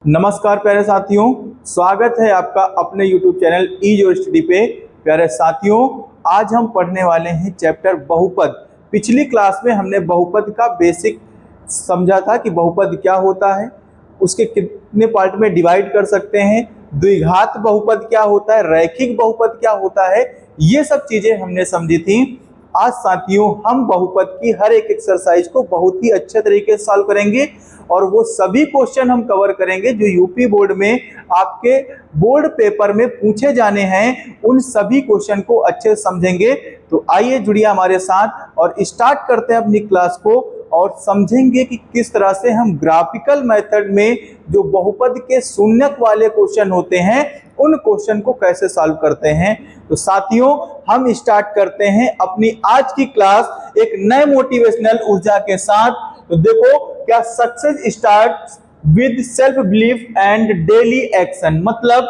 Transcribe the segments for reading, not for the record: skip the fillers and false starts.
नमस्कार प्यारे साथियों, स्वागत है आपका अपने YouTube channel Ease Your Study पे। प्यारे साथियों, आज हम पढ़ने वाले हैं चैप्टर बहुपद। पिछली क्लास में हमने बहुपद का बेसिक समझा था कि बहुपद क्या होता है, उसके कितने पार्ट में डिवाइड कर सकते हैं, द्विघात बहुपद क्या होता है, रैखिक बहुपद क्या होता है, ये सब चीजें हमने समझी थी। आज साथियों हम बहुपद की हर एक एक्सरसाइज को बहुत ही अच्छे तरीके से सॉल्व करेंगे और वो सभी क्वेश्चन हम कवर करेंगे जो यूपी बोर्ड में आपके बोर्ड पेपर में पूछे जाने हैं। उन सभी क्वेश्चन को अच्छे से समझेंगे। तो आइए जुड़िए हमारे साथ और स्टार्ट करते हैं अपनी क्लास को और समझेंगे कि किस तरह से हम ग्राफिकल मेथड में जो बहुपद के शून्यक वाले क्वेश्चन होते हैं उन क्वेश्चन को कैसे सॉल्व करते हैं। तो साथियों हम स्टार्ट करते हैं अपनी आज की क्लास एक नए मोटिवेशनल ऊर्जा के साथ। तो देखो, क्या success start with self belief and daily action, मतलब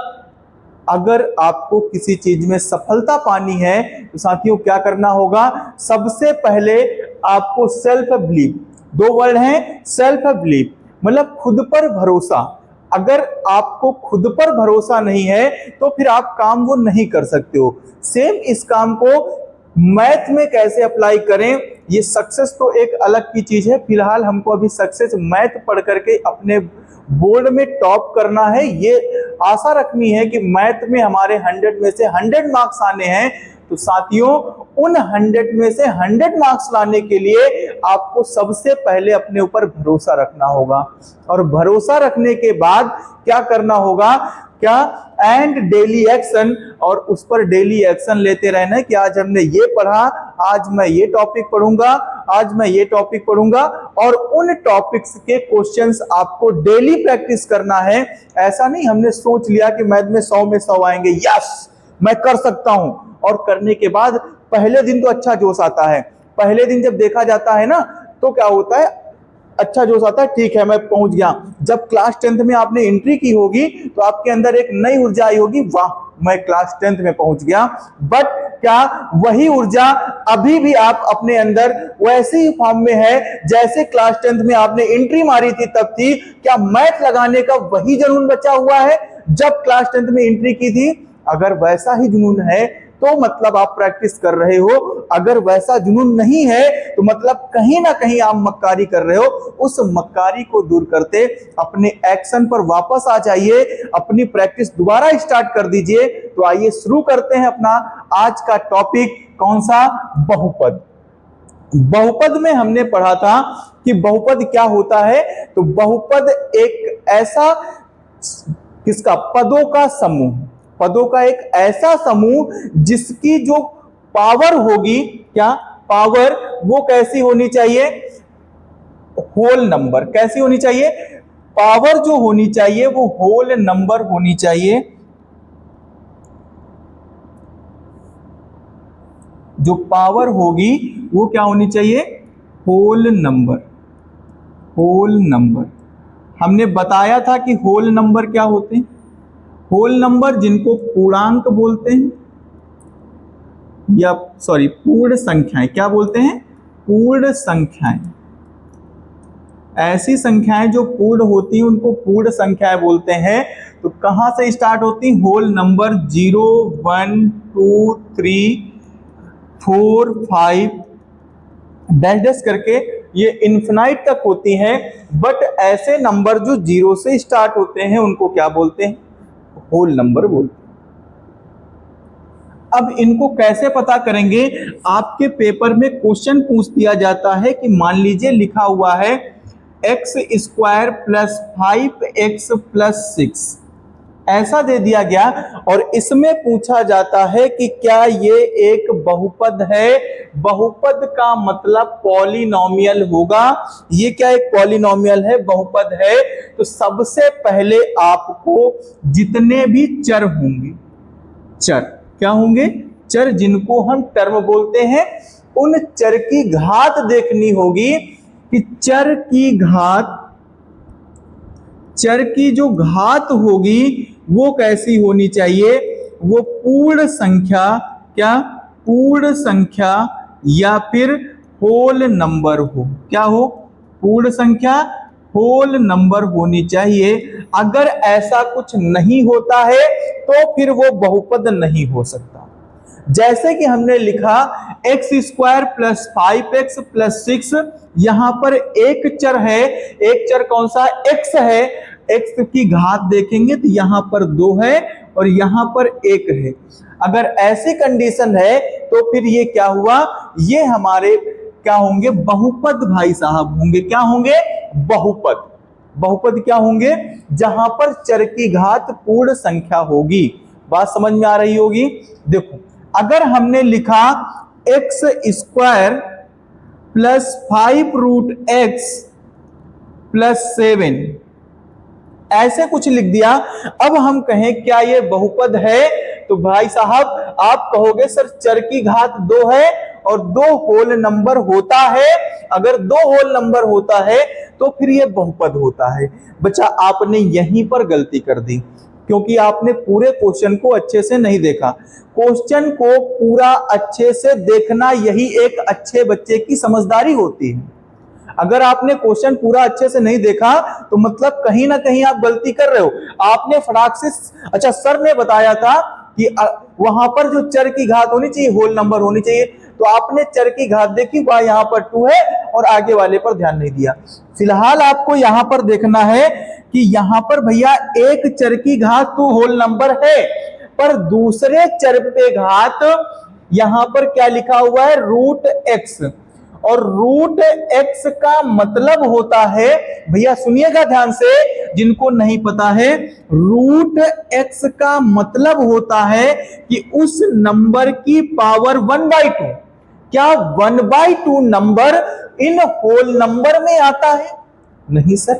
अगर आपको किसी चीज में सफलता पानी है तो साथियों क्या करना होगा, सबसे पहले आपको सेल्फ बिलीफ, दो वर्ड हैं सेल्फ बिलीफ मतलब खुद पर भरोसा। अगर आपको खुद पर भरोसा नहीं है तो फिर आप काम वो नहीं कर सकते हो। सेम इस काम को मैथ में कैसे अप्लाई करें, ये सक्सेस तो एक अलग की चीज है। फिलहाल हमको अभी सक्सेस मैथ पढ़ करके अपने बोर्ड में टॉप करना है, ये आशा रखनी है कि मैथ में हमारे 100 में से 100 मार्क्स आने हैं। तो साथियों उन 100 में से 100 मार्क्स लाने के लिए आपको सबसे पहले अपने ऊपर भरोसा रखना होगा और भरोसा रखने के बाद क्या करना होगा, क्या एंड डेली एक्शन, और उस पर डेली एक्शन लेते रहना है कि आज हमने ये पढ़ा, आज मैं ये टॉपिक पढ़ूंगा, आज मैं ये टॉपिक पढ़ूंगा, और उन टॉपिक्स के क्वेश्चंस आपको डेली प्रैक्टिस करना है। ऐसा नहीं हमने सोच लिया कि मैथ में 100 में 100 आएंगे, यस मैं कर सकता हूं, और करने के बाद पहले दिन तो अच्छा जोश आता है। पहले दिन जब देखा जाता है ना तो क्या होता है, अच्छा जोश आता है, ठीक है मैं पहुंच गया। जब क्लास 10th में आपने एंट्री की होगी तो आपके अंदर एक नई ऊर्जा आई होगी, वाह मैं क्लास 10th में पहुंच गया। बट क्या वही ऊर्जा अभी भी आप अपने अंदर वैसे ही फॉर्म में है जैसे क्लास 10th में आपने एंट्री मारी थी तब थी? क्या मैथ लगाने का वही जुनून बचा हुआ है जब क्लास 10th में एंट्री की थी? अगर वैसा ही जुनून है तो मतलब आप प्रैक्टिस कर रहे हो, अगर वैसा जुनून नहीं है तो मतलब कहीं ना कहीं आप मक्कारी कर रहे हो। उस मक्कारी को दूर करते अपने एक्शन पर वापस आ जाइए, अपनी प्रैक्टिस दोबारा स्टार्ट कर दीजिए। तो आइए शुरू करते हैं अपना आज का टॉपिक, कौन सा, बहुपद। बहुपद में हमने पढ़ा था कि बहुपद क्या होता है। तो बहुपद एक ऐसा किसका, पदों का समूह, पदों का एक ऐसा समूह जिसकी जो पावर होगी, क्या पावर, वो कैसी होनी चाहिए, होल नंबर। कैसी होनी चाहिए, पावर जो होनी चाहिए वो होल नंबर होनी चाहिए। जो पावर होगी वो क्या होनी चाहिए, होल नंबर। होल नंबर हमने बताया था कि होल नंबर क्या होते हैं, होल नंबर जिनको पूर्णांक बोलते हैं, या सॉरी पूर्ण संख्याएं, क्या बोलते हैं, पूर्ण संख्याएं। ऐसी संख्याएं जो पूर्ण होती हैं उनको पूर्ण संख्याएं बोलते हैं। तो कहां से स्टार्ट होती, होल नंबर 0 1 2 3 4 5 डैश डैश करके ये इन्फिनाइट तक होती हैं। बट ऐसे नंबर जो 0 से स्टार्ट होते हैं उनको क्या बोलते हैं, होल नंबर बोलते हैं। अब इनको कैसे पता करेंगे, आपके पेपर में क्वेश्चन पूछ दिया जाता है कि मान लीजिए लिखा हुआ है x square plus 5x plus 6, ऐसा दे दिया गया और इसमें पूछा जाता है कि क्या ये एक बहुपद है। बहुपद का मतलब पॉलिनोमियल होगा। ये क्या एक पॉलिनोमियल है, बहुपद है। तो सबसे पहले आपको जितने भी चर होंगे, चर क्या होंगे, चर जिनको हम टर्म बोलते हैं, उन चर की घात देखनी होगी कि चर की घात, चर की जो घात होगी वो कैसी होनी चाहिए, वो पूर्ण संख्या, क्या पूर्ण संख्या या फिर होल नंबर हो। क्या हो, पूर्ण संख्या होल नंबर होनी चाहिए। अगर ऐसा कुछ नहीं होता है तो फिर वो बहुपद नहीं हो सकता। जैसे कि हमने लिखा x square plus 5x plus 6, यहां पर एक चर है, एक चर कौन सा, एक्स है। एक्स की घात देखेंगे तो यहां पर 2 है और यहां पर 1 है। अगर ऐसी कंडीशन है तो फिर ये क्या हुआ, ये हमारे क्या होंगे, बहुपद भाई साहब होंगे। क्या होंगे, बहुपद। बहुपद क्या होंगे, जहां पर चर की घात पूर्ण संख्या होगी। बात समझ में आ रही होगी। देखो, अगर हमने लिखा x square plus 5√x plus 7, ऐसे कुछ लिख दिया, अब हम कहें क्या ये बहुपद है, तो भाई साहब आप कहोगे सर चर की घात 2 है और 2 होल नंबर होता है। अगर 2 होल नंबर होता है तो फिर ये बहुपद होता है। बच्चा आपने यहीं पर गलती कर दी, क्योंकि आपने पूरे क्वेश्चन को अच्छे से नहीं देखा। क्वेश्चन को पूरा अच्छे से देखना यही एक अच्छे बच्चे की समझदारी होती है। अगर आपने क्वेश्चन पूरा अच्छे से नहीं देखा तो मतलब कहीं ना कहीं आप गलती कर रहे हो। आपने फटाक से, अच्छा सर ने बताया था कि वहां पर जो चर की घात होनी चाहिए होल नंबर होनी चाहिए, तो आपने चर की घात देखी, वह यहां पर 2 है और आगे वाले पर ध्यान नहीं दिया। फिलहाल आपको यहां पर देखना है कि यहां पर भैया एक चर की घात 2 होल नंबर है, पर दूसरे चर पे घात यहां पर क्या लिखा हुआ है, √x। और √x का मतलब होता है, भैया सुनिएगा ध्यान से जिनको नहीं पता है, √x का मतलब होता है कि उस नंबर की पावर 1/2। क्या 1/2 नंबर इन होल नंबर में आता है? नहीं सर,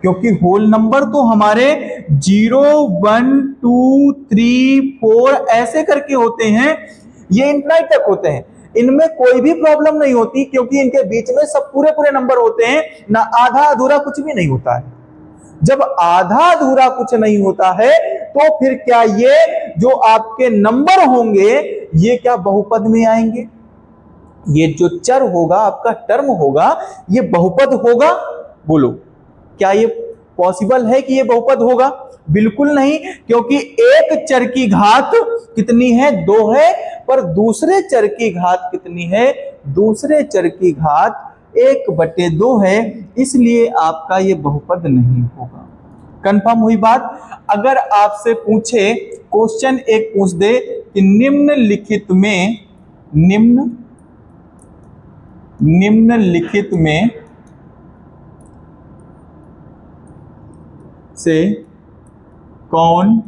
क्योंकि होल नंबर तो हमारे 0 1 2 3 4 ऐसे करके होते हैं, ये इनफाइनाइट तक होते हैं। इनमें कोई भी प्रॉब्लम नहीं होती, क्योंकि इनके बीच में सब पूरे पूरे नंबर होते हैं, ना आधा अधूरा कुछ भी नहीं होता है। जब आधा अधूरा कुछ नहीं होता है तो फिर क्या ये जो आपके नंबर होंगे ये क्या बहुपद में आएंगे? ये जो चर होगा, आपका टर्म होगा, ये बहुपद होगा? बोलो, क्या ये पॉसिबल है कि ये बहुपद होगा? बिल्कुल नहीं, क्योंकि एक चर की घात कितनी है, 2 है, पर दूसरे चर की घात कितनी है, दूसरे चर की घात 1/2 है, इसलिए आपका ये बहुपद नहीं होगा। कंफर्म हुई बात? अगर आपसे पूछे, क्वेश्चन एक पूछ दे कि निम्नलिखित में से कौन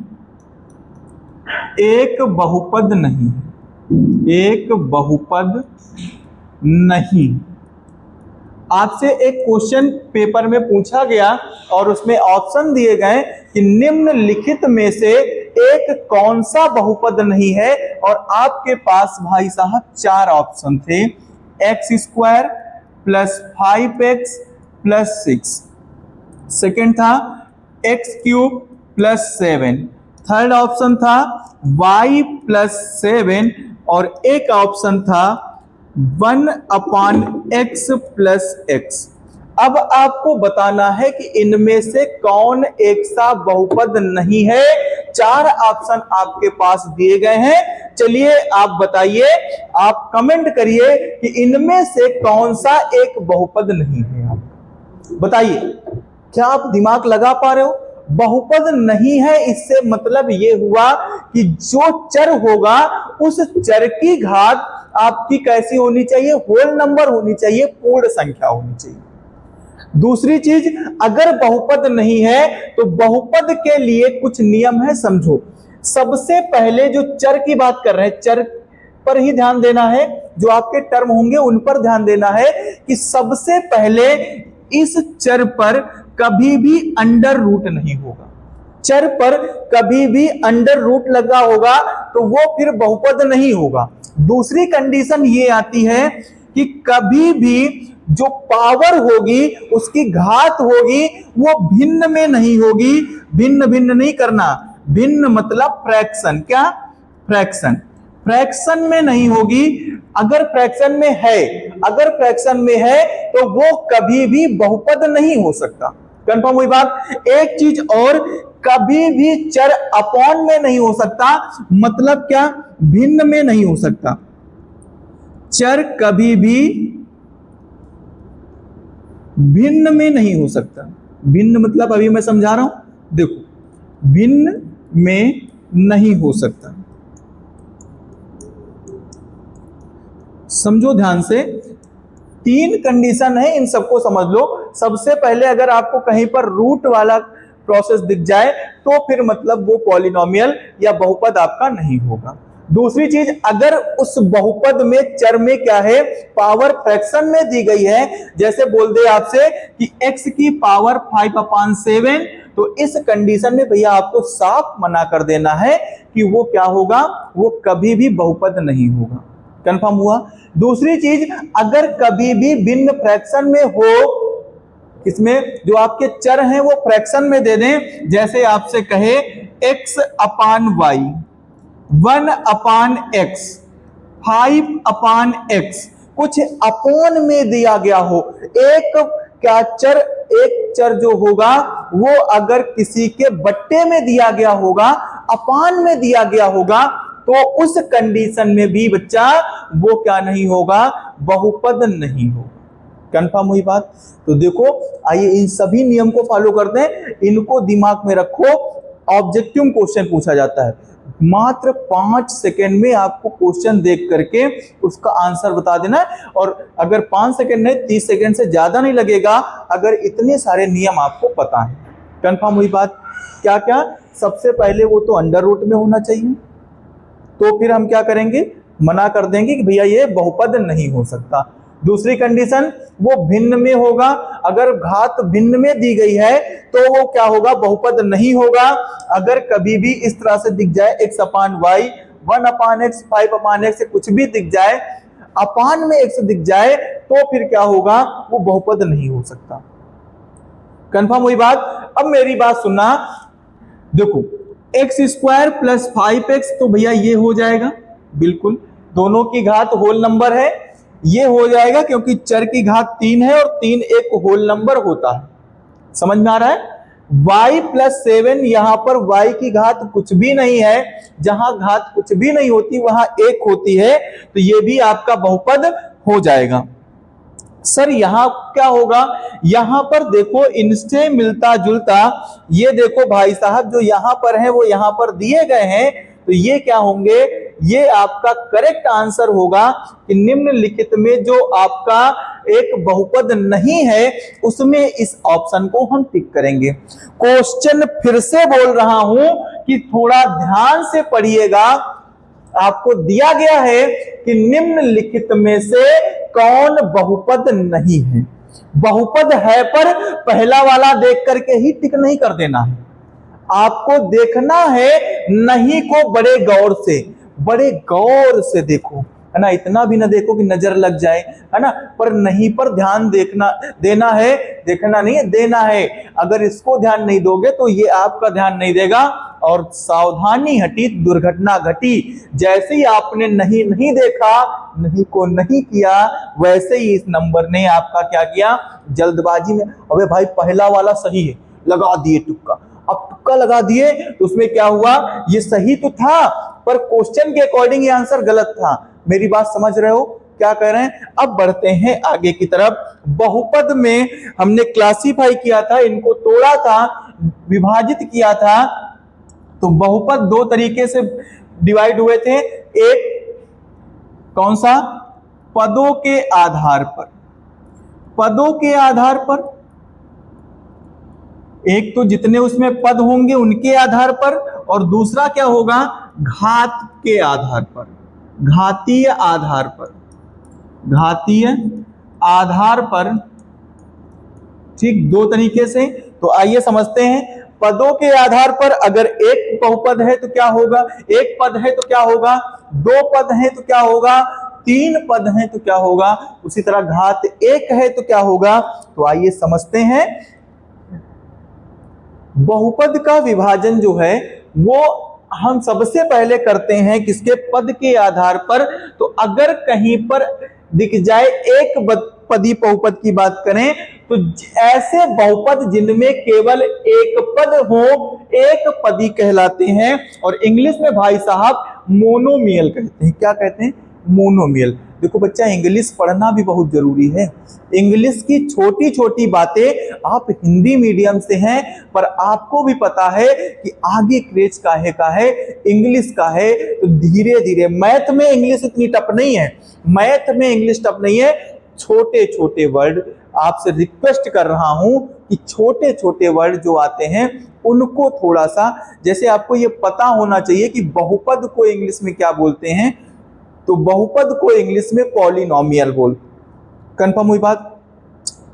एक बहुपद नहीं, एक बहुपद नहीं। आपसे एक क्वेश्चन पेपर में पूछा गया और उसमें ऑप्शन दिए गए कि निम्नलिखित में से एक कौन सा बहुपद नहीं है, और आपके पास भाई साहब 4 ऑप्शन थे, x² plus 5x plus 6, second था x³ प्लस 7, थर्ड ऑप्शन था y प्लस 7, और एक ऑप्शन था 1/x प्लस x। अब आपको बताना है कि इनमें से कौन एक सा बहुपद नहीं है। 4 ऑप्शन आपके पास दिए गए हैं, चलिए आप बताइए, आप कमेंट करिए कि इनमें से कौन सा एक बहुपद नहीं है। आप बताइए, क्या आप दिमाग लगा पा रहे हो? बहुपद नहीं है, इससे मतलब ये हुआ कि जो चर होगा उस चर की घात आपकी कैसी होनी चाहिए, होल नंबर होनी चाहिए, पूर्ण संख्या होनी चाहिए। दूसरी चीज, अगर बहुपद नहीं है तो बहुपद के लिए कुछ नियम है, समझो। सबसे पहले जो चर की बात कर रहे हैं, चर पर ही ध्यान देना है, जो आपके टर्म होंगे उन पर ध्यान देना है कि सबसे पहले इस चर पर कभी भी अंडर रूट नहीं होगा। चर पर कभी भी अंडर रूट लगा होगा तो वो फिर बहुपद नहीं होगा। दूसरी कंडीशन ये आती है कि कभी भी जो पावर होगी, उसकी घात होगी, वो भिन्न में नहीं होगी। भिन्न भिन्न नहीं करना, भिन्न मतलब फ्रैक्शन। क्या? फ्रैक्शन। फ्रैक्शन में नहीं होगी। अगर फ्रैक्शन में है, अगर फ्रैक्शन में है तो वो कभी भी बहुपद नहीं हो सकता। कंफर्म हुई बात। एक चीज और, कभी भी चर अपॉन में नहीं हो सकता। मतलब क्या? भिन्न में नहीं हो सकता। चर कभी भी भिन्न में नहीं हो सकता। भिन्न मतलब अभी मैं समझा रहा हूं, देखो, भिन्न में नहीं हो सकता। समझो ध्यान से, तीन कंडीशन है, इन सबको समझ लो। सबसे पहले अगर आपको कहीं पर रूट वाला प्रोसेस दिख जाए तो फिर मतलब वो पॉलिनोमियल या बहुपद आपका नहीं होगा। दूसरी चीज, अगर उस बहुपद में चर में क्या है, पावर फ्रैक्शन में दी गई है, जैसे बोल दे आपसे कि x की पावर 5/7, तो इस कंडीशन में भैया आपको साफ मना कर देना है कि वो क्या होगा, वो कभी भी बहुपद नहीं होगा। कंफर्म हुआ। दूसरी चीज, अगर कभी भी भिन्न फ्रैक्शन में हो, इसमें जो आपके चर हैं वो फ्रैक्शन में दे दें, जैसे आपसे कहे x/y, 1/x, 5/x, कुछ अपॉन में दिया गया हो। एक चर जो होगा वो अगर किसी के बट्टे में दिया गया होगा, अपान में दिया गया होगा, तो उस कंडीशन में भी बच्चा वो क्या नहीं होगा, बहुपद नहीं होगा। कंफर्म हुई बात। तो देखो, आइए इन सभी नियम को फॉलो करते हैं, इनको दिमाग में रखो। ऑब्जेक्टिव क्वेश्चन पूछा जाता है, मात्र 5 सेकेंड में आपको क्वेश्चन देख करके उसका आंसर बता देना है। और अगर 5 सेकेंड नहीं, 30 सेकेंड से ज्यादा नहीं लगेगा अगर इतने सारे नियम आपको पता है। कंफर्म हुई बात। क्या क्या? सबसे पहले वो तो अंडर रूट में होना चाहिए, तो फिर हम क्या करेंगे, मना कर देंगे कि भैया ये बहुपद नहीं हो सकता। दूसरी कंडीशन, वो भिन्न में होगा, अगर घात भिन्न में दी गई है तो वो क्या होगा, बहुपद नहीं होगा। अगर कभी भी इस तरह से दिख जाए x/y, 1/x, 5/x से कुछ भी दिख जाए, अपान में x दिख जाए, तो फिर क्या होगा, वो बहुपद नहीं हो सकता। कंफर्म हुई बात। अब मेरी बात सुनना, देखो x² + 5x, तो भैया ये हो जाएगा, बिल्कुल दोनों की घात होल नंबर है, ये हो जाएगा क्योंकि चर की घात 3 है और 3 एक होल नंबर होता है। समझ में आ रहा है। y+7, यहां पर y की घात कुछ भी नहीं है, जहां घात कुछ भी नहीं होती वहां 1 होती है, तो ये भी आपका बहुपद हो जाएगा। सर यहां क्या होगा, यहां पर देखो इनसे मिलता जुलता, ये देखो भाई साहब जो यहां पर है वो यहां पर दिए गए हैं, तो ये क्या होंगे, ये आपका करेक्ट आंसर होगा कि निम्नलिखित में जो आपका एक बहुपद नहीं है उसमें इस ऑप्शन को हम टिक करेंगे। क्वेश्चन फिर से बोल रहा हूं कि थोड़ा ध्यान से पढ़िएगा। आपको दिया गया है कि निम्नलिखित में से कौन बहुपद नहीं है। बहुपद है पर पहला वाला देख करके ही टिक नहीं कर देना है, आपको देखना है नहीं को बड़े गौर से देखो, है ना। इतना भी ना देखो कि नजर लग जाए, है ना, पर नहीं पर ध्यान देना है, देखना नहीं है, देना है। अगर इसको ध्यान नहीं दोगे तो ये आपका ध्यान नहीं देगा और सावधानी हटी दुर्घटना घटी। जैसे ही आपने नहीं देखा, नहीं को नहीं किया, वैसे ही इस नंबर ने आपका क्या किया, जल्दबाजी में, अबे भाई पहला वाला सही है, लगा दिए तुक्का। अब तुक्का लगा दिए तो उसमें क्या हुआ, ये सही तो था पर क्वेश्चन के अकॉर्डिंग ये आंसर गलत था। मेरी बात समझ रहे हो क्या कह रहे हैं। अब बढ़ते हैं आगे की तरफ। बहुपद में हमने क्लासिफाई किया था, इनको तोड़ा था, विभाजित किया था। तो बहुपद दो तरीके से डिवाइड हुए थे। एक कौन सा, पदों के आधार पर, पदों के आधार पर, एक तो जितने उसमें पद होंगे उनके आधार पर, और दूसरा क्या होगा, घात के आधार पर, घातीय आधार पर, घातीय आधार पर। ठीक, दो तरीके से। तो आइए समझते हैं। पदों के आधार पर अगर एक बहुपद है तो क्या होगा, एक पद है तो क्या होगा, दो पद है तो क्या होगा, तीन पद है तो क्या होगा, उसी तरह घात एक है तो क्या होगा। तो आइए समझते हैं। बहुपद का विभाजन जो है वो हम सबसे पहले करते हैं किसके, पद के आधार पर। तो अगर कहीं पर दिख जाए, एक पदी बहुपद की बात करें तो ऐसे बहुपद जिनमें केवल एक पद हो, एक पदी कहलाते हैं। और इंग्लिश में भाई साहब मोनोमियल कहते हैं। क्या कहते हैं? मोनोमियल। देखो बच्चा, इंग्लिश पढ़ना भी बहुत जरूरी है। इंग्लिश की छोटी छोटी बातें, आप हिंदी मीडियम से हैं पर आपको भी पता है कि आगे क्रेज काहे का है, इंग्लिश का है। तो धीरे धीरे, मैथ में इंग्लिश इतनी टफ नहीं है, मैथ में इंग्लिश टफ नहीं है। छोटे छोटे वर्ड, आपसे रिक्वेस्ट कर रहा हूं कि छोटे छोटे वर्ड जो आते हैं उनको थोड़ा सा, जैसे आपको ये पता होना चाहिए कि बहुपद को इंग्लिश में क्या बोलते हैं। तो बहुपद को इंग्लिश में पॉलिनोमियल बोल। कंफर्म हुई बात?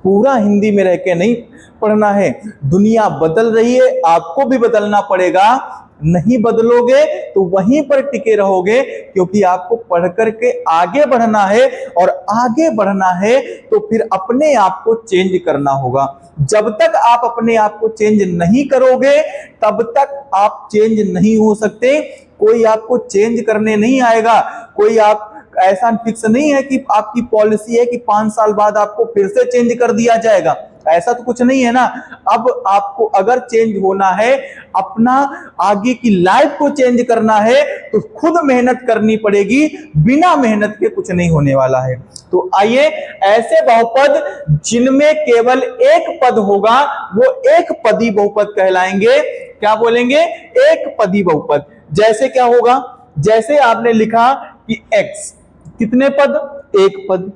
पूरा हिंदी में रह के नहीं पढ़ना है। दुनिया बदल रही है, आपको भी बदलना पड़ेगा। नहीं बदलोगे तो वहीं पर टिके रहोगे, क्योंकि आपको पढ़ करके आगे बढ़ना है। और आगे बढ़ना है तो फिर अपने आप को चेंज करना होगा। जब तक आप अपने आप को चेंज नहीं करोगे तब तक आप चेंज नहीं हो सकते। कोई आपको चेंज करने नहीं आएगा। कोई आप ऐसा फिक्स नहीं है कि आपकी पॉलिसी है कि 5 साल बाद आपको फिर से चेंज कर दिया जाएगा। ऐसा तो कुछ नहीं है ना। अब आपको अगर चेंज होना है, अपना आगे की लाइफ को चेंज करना है, तो खुद मेहनत करनी पड़ेगी। बिना मेहनत के कुछ नहीं होने वाला है। तो आइए, ऐसे बहुपद जिनमें केवल एक पद होगा वो एक पदी बहुपद कहलाएंगे। क्या बोलेंगे? एक पदी बहुपद। जैसे क्या होगा? जैसे आपने लिखा कि x, कितने पद? एक पद।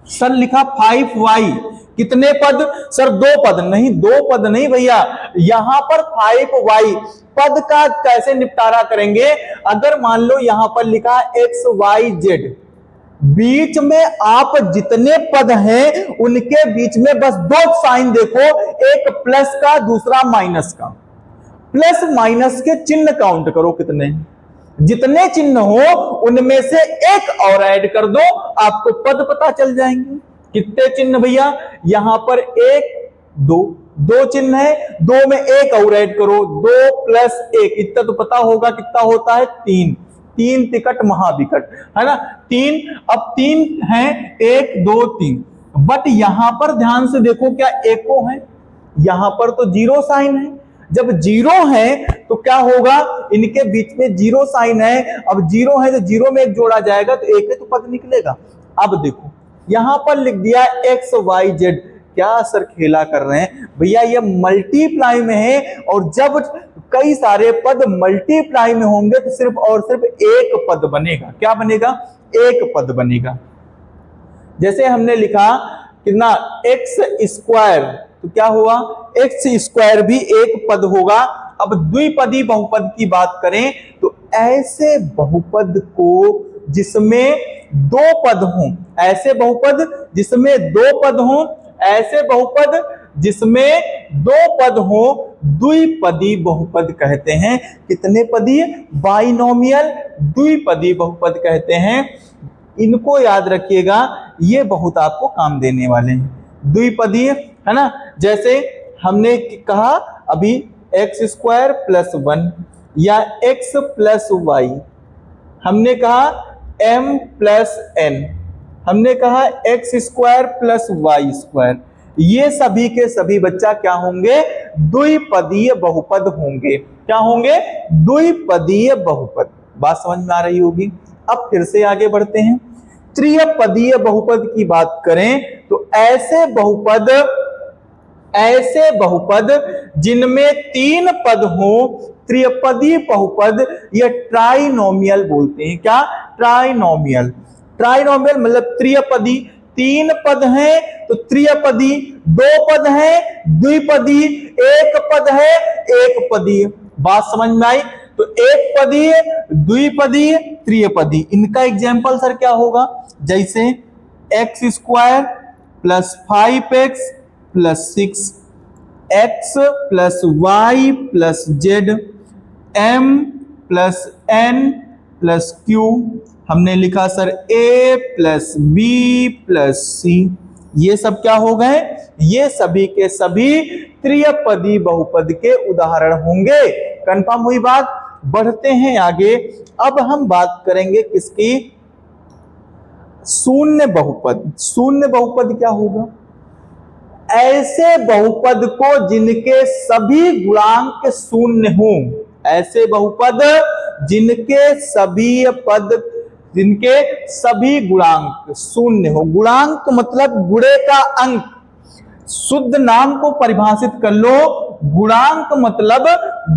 सर लिखा 5y, कितने पद? सर 2 पद। नहीं, 2 पद नहीं भैया, यहां पर 5y पद का कैसे निपटारा करेंगे? अगर मान लो यहां पर लिखा xyz, बीच में आप जितने पद हैं उनके बीच में बस 2 साइन देखो, एक प्लस का, दूसरा माइनस का। प्लस माइनस के चिन्ह काउंट करो कितने, जितने चिन्ह हो उनमें से एक और ऐड कर दो, आपको पद पता चल जाएंगे। कितने चिन्ह भैया? यहां पर 1 2 चिन्ह है, 2 में एक और ऐड करो, 2 प्लस 1, इतना तो पता होगा कितना होता है? 3 तिकट महाविकट, है ना? 3, अब 3 है, 1 2 3। बट यहां पर ध्यान से देखो, क्या एको है? यहां पर तो 0 साइन है। जब 0 है तो क्या होगा? इनके बीच में 0 साइन है। अब 0 है तो 0 में एक जोड़ा जाएगा तो एक है तो पद निकलेगा। अब देखो यहां पर लिख दिया XYZ। क्या सर खेला कर रहे हैं भैया? ये मल्टीप्लाई में है, और जब कई सारे पद मल्टीप्लाई में होंगे तो सिर्फ और सिर्फ एक पद बनेगा। क्या बनेगा? एक पद बनेगा। जैसे हमने लिखा कितना? x², तो क्या हुआ? x² भी एक पद होगा। अब द्विपदी बहुपद की बात करें तो ऐसे बहुपद को जिसमें 2 पद हों, ऐसे बहुपद जिसमें 2 पद हों, ऐसे बहुपद जिसमें 2 पद हों, द्विपदी बहुपद कहते हैं। कितने पदी? बाइनोमियल द्विपदी बहुपद कहते हैं। इनको याद रखिएगा, ये बहुत आपको काम देने वाले हैं। द्विपदी, है ना? जैसे हमने कहा अभी x² + 1 या x + y, हमने कहा m + n, हमने कहा x² + y²। ये सभी के सभी बच्चा क्या होंगे? द्विपदीय बहुपद होंगे। क्या होंगे? द्विपदीय बहुपद। बात समझ में आ रही होगी। अब फिर से आगे बढ़ते हैं। त्रिपदीय बहुपद की बात करें तो ऐसे बहुपद जिनमें 3 पद हो, त्रिपदी बहुपद, या ट्राइनोमियल बोलते हैं। क्या? ट्राइनोमियल। ट्राइनोमियल मतलब त्रिपदी। 3 पद हैं तो त्रिपदी, 2 पद हैं द्विपदी, 1 पद है एक पदी। बात समझ में आई? तो एक पदी, द्विपदी, त्रिपदी। इनका एग्जाम्पल सर क्या होगा? जैसे x² + 5x + 6, x + y + z, m + n + q। हमने लिखा सर a + b + c। ये सब क्या हो गए? ये सभी के सभी त्रिपदी बहुपद के उदाहरण होंगे। कंफर्म हुई बात? बढ़ते हैं आगे। अब हम बात करेंगे किसकी? शून्य बहुपद, शून्य बहुपद क्या होगा? ऐसे बहुपद को जिनके सभी गुणांक शून्य हो, ऐसे बहुपद जिनके सभी गुणांक शून्य हो। गुणांक मतलब गुणे का अंक, शुद्ध नाम को परिभाषित कर लो, गुणांक मतलब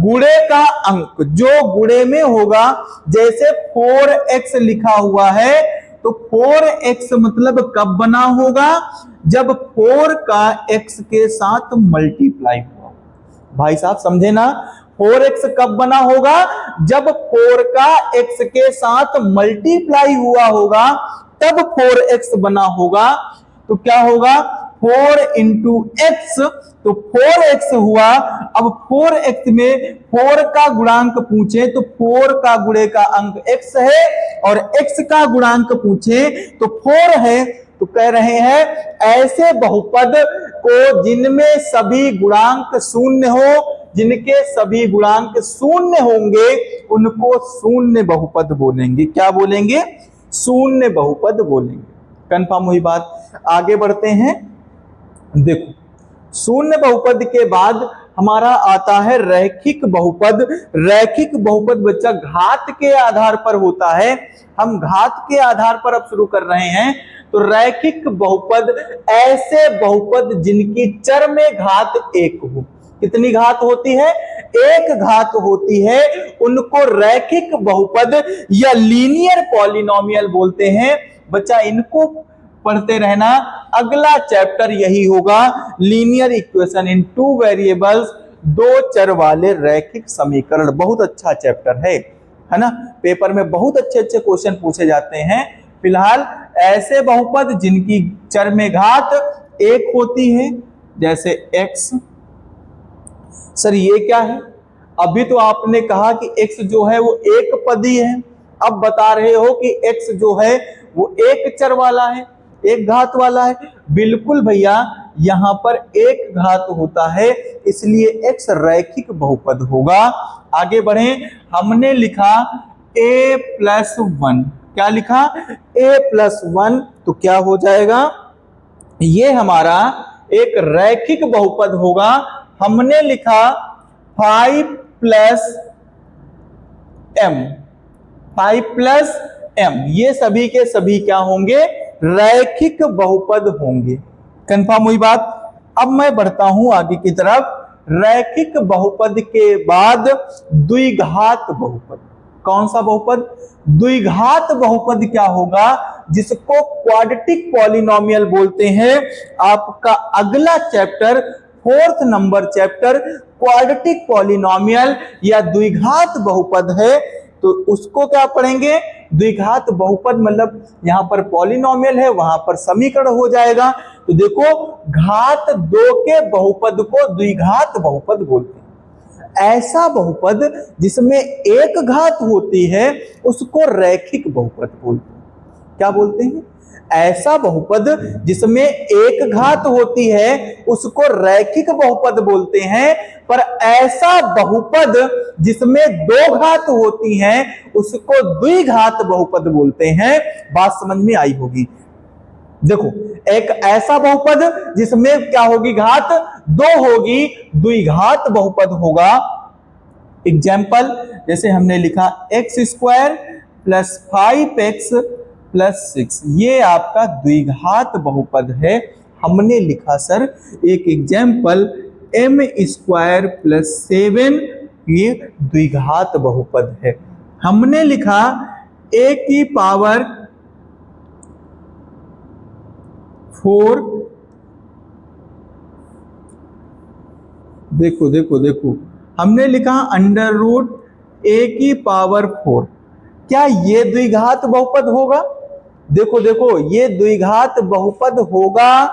गुणे का अंक, जो गुणे में होगा। जैसे 4x लिखा हुआ है तो 4x मतलब कब बना होगा? जब 4 का x के साथ मल्टीप्लाई हुआ। भाई साहब समझे ना, 4x कब बना होगा? जब 4 का x के साथ मल्टीप्लाई हुआ होगा, तब 4x बना होगा। तो क्या होगा? 4 इंटू एक्स, तो 4x हुआ। अब 4x में 4 का गुणांक पूछे तो 4 का गुणे का अंक x है, और x का गुणांक पूछे तो 4 है। तो कह रहे हैं ऐसे बहुपद को जिनमें सभी गुणांक शून्य हो, जिनके सभी गुणांक शून्य होंगे, उनको शून्य बहुपद बोलेंगे। क्या बोलेंगे? शून्य बहुपद बोलेंगे। कंफर्म हुई बात? आगे बढ़ते हैं। देखो, शून्य बहुपद के बाद हमारा आता है रैखिक बहुपद। रैखिक बहुपद बच्चा घात के आधार पर होता है। हम घात के आधार पर अब शुरू कर रहे हैं। तो रैखिक बहुपद ऐसे बहुपद जिनकी चर में घात 1 हो। कितनी घात होती है? 1 घात होती है, उनको रैखिक बहुपद या लीनियर पॉलिनोमियल बोलते हैं। बच्चा इनको पढ़ते रहना, अगला चैप्टर यही होगा, लीनियर इक्वेशन इन 2 वेरिएबल्स, 2 चर वाले रैखिक समीकरण। बहुत अच्छा चैप्टर है ना? पेपर में बहुत अच्छे अच्छे क्वेश्चन पूछे जाते हैं। फिलहाल ऐसे बहुपद जिनकी चर में घात 1 होती है, जैसे x। सर ये क्या है? अभी तो आपने कहा कि x जो है वो एक पदी है, अब बता रहे हो कि x जो है वो एक चर वाला है, एक घात वाला है। बिल्कुल भैया, यहां पर एक घात होता है, इसलिए x रैखिक बहुपद होगा। आगे बढ़े, हमने लिखा a+1। क्या लिखा? a+1। तो क्या हो जाएगा? ये हमारा एक रैखिक बहुपद होगा। हमने लिखा 5 प्लस m, ये सभी के सभी क्या होंगे? रैखिक बहुपद होंगे। कंफर्म हुई बात? अब मैं बढ़ता हूं आगे की तरफ। रैखिक बहुपद के बाद द्विघात बहुपद। कौन सा बहुपद? द्विघात बहुपद क्या होगा? जिसको क्वाड्रेटिक पॉलिनोमियल बोलते हैं। आपका अगला chapter, 4th number chapter, quadratic polynomial या द्विघात बहुपद है। तो उसको क्या पढ़ेंगे? द्विघात बहुपद मतलब यहां पर पॉलिनोमियल है, वहां पर समीकरण हो जाएगा। तो देखो, घात 2 के बहुपद को द्विघात बहुपद बोलते हैं। ऐसा बहुपद जिसमें एक घात होती है उसको रैखिक बहुपद बोलते हैं। क्या बोलते हैं? ऐसा बहुपद जिसमें एक घात होती है उसको रैखिक बहुपद बोलते हैं, पर ऐसा बहुपद जिसमें 2 घात होती हैं उसको द्विघात बहुपद बोलते हैं। बात समझ में आई होगी। देखो, एक ऐसा बहुपद जिसमें क्या होगी? घात 2 होगी, द्विघात बहुपद होगा। एग्जाम्पल, जैसे हमने लिखा x² + 5x + 6, ये आपका द्विघात बहुपद है। हमने लिखा सर एक एग्जाम्पल m² + 7, ये द्विघात बहुपद है। हमने लिखा a⁴ देखो देखो देखो, हमने लिखा √a⁴। क्या ये द्विघात बहुपद होगा? देखो देखो, ये द्विघात बहुपद होगा।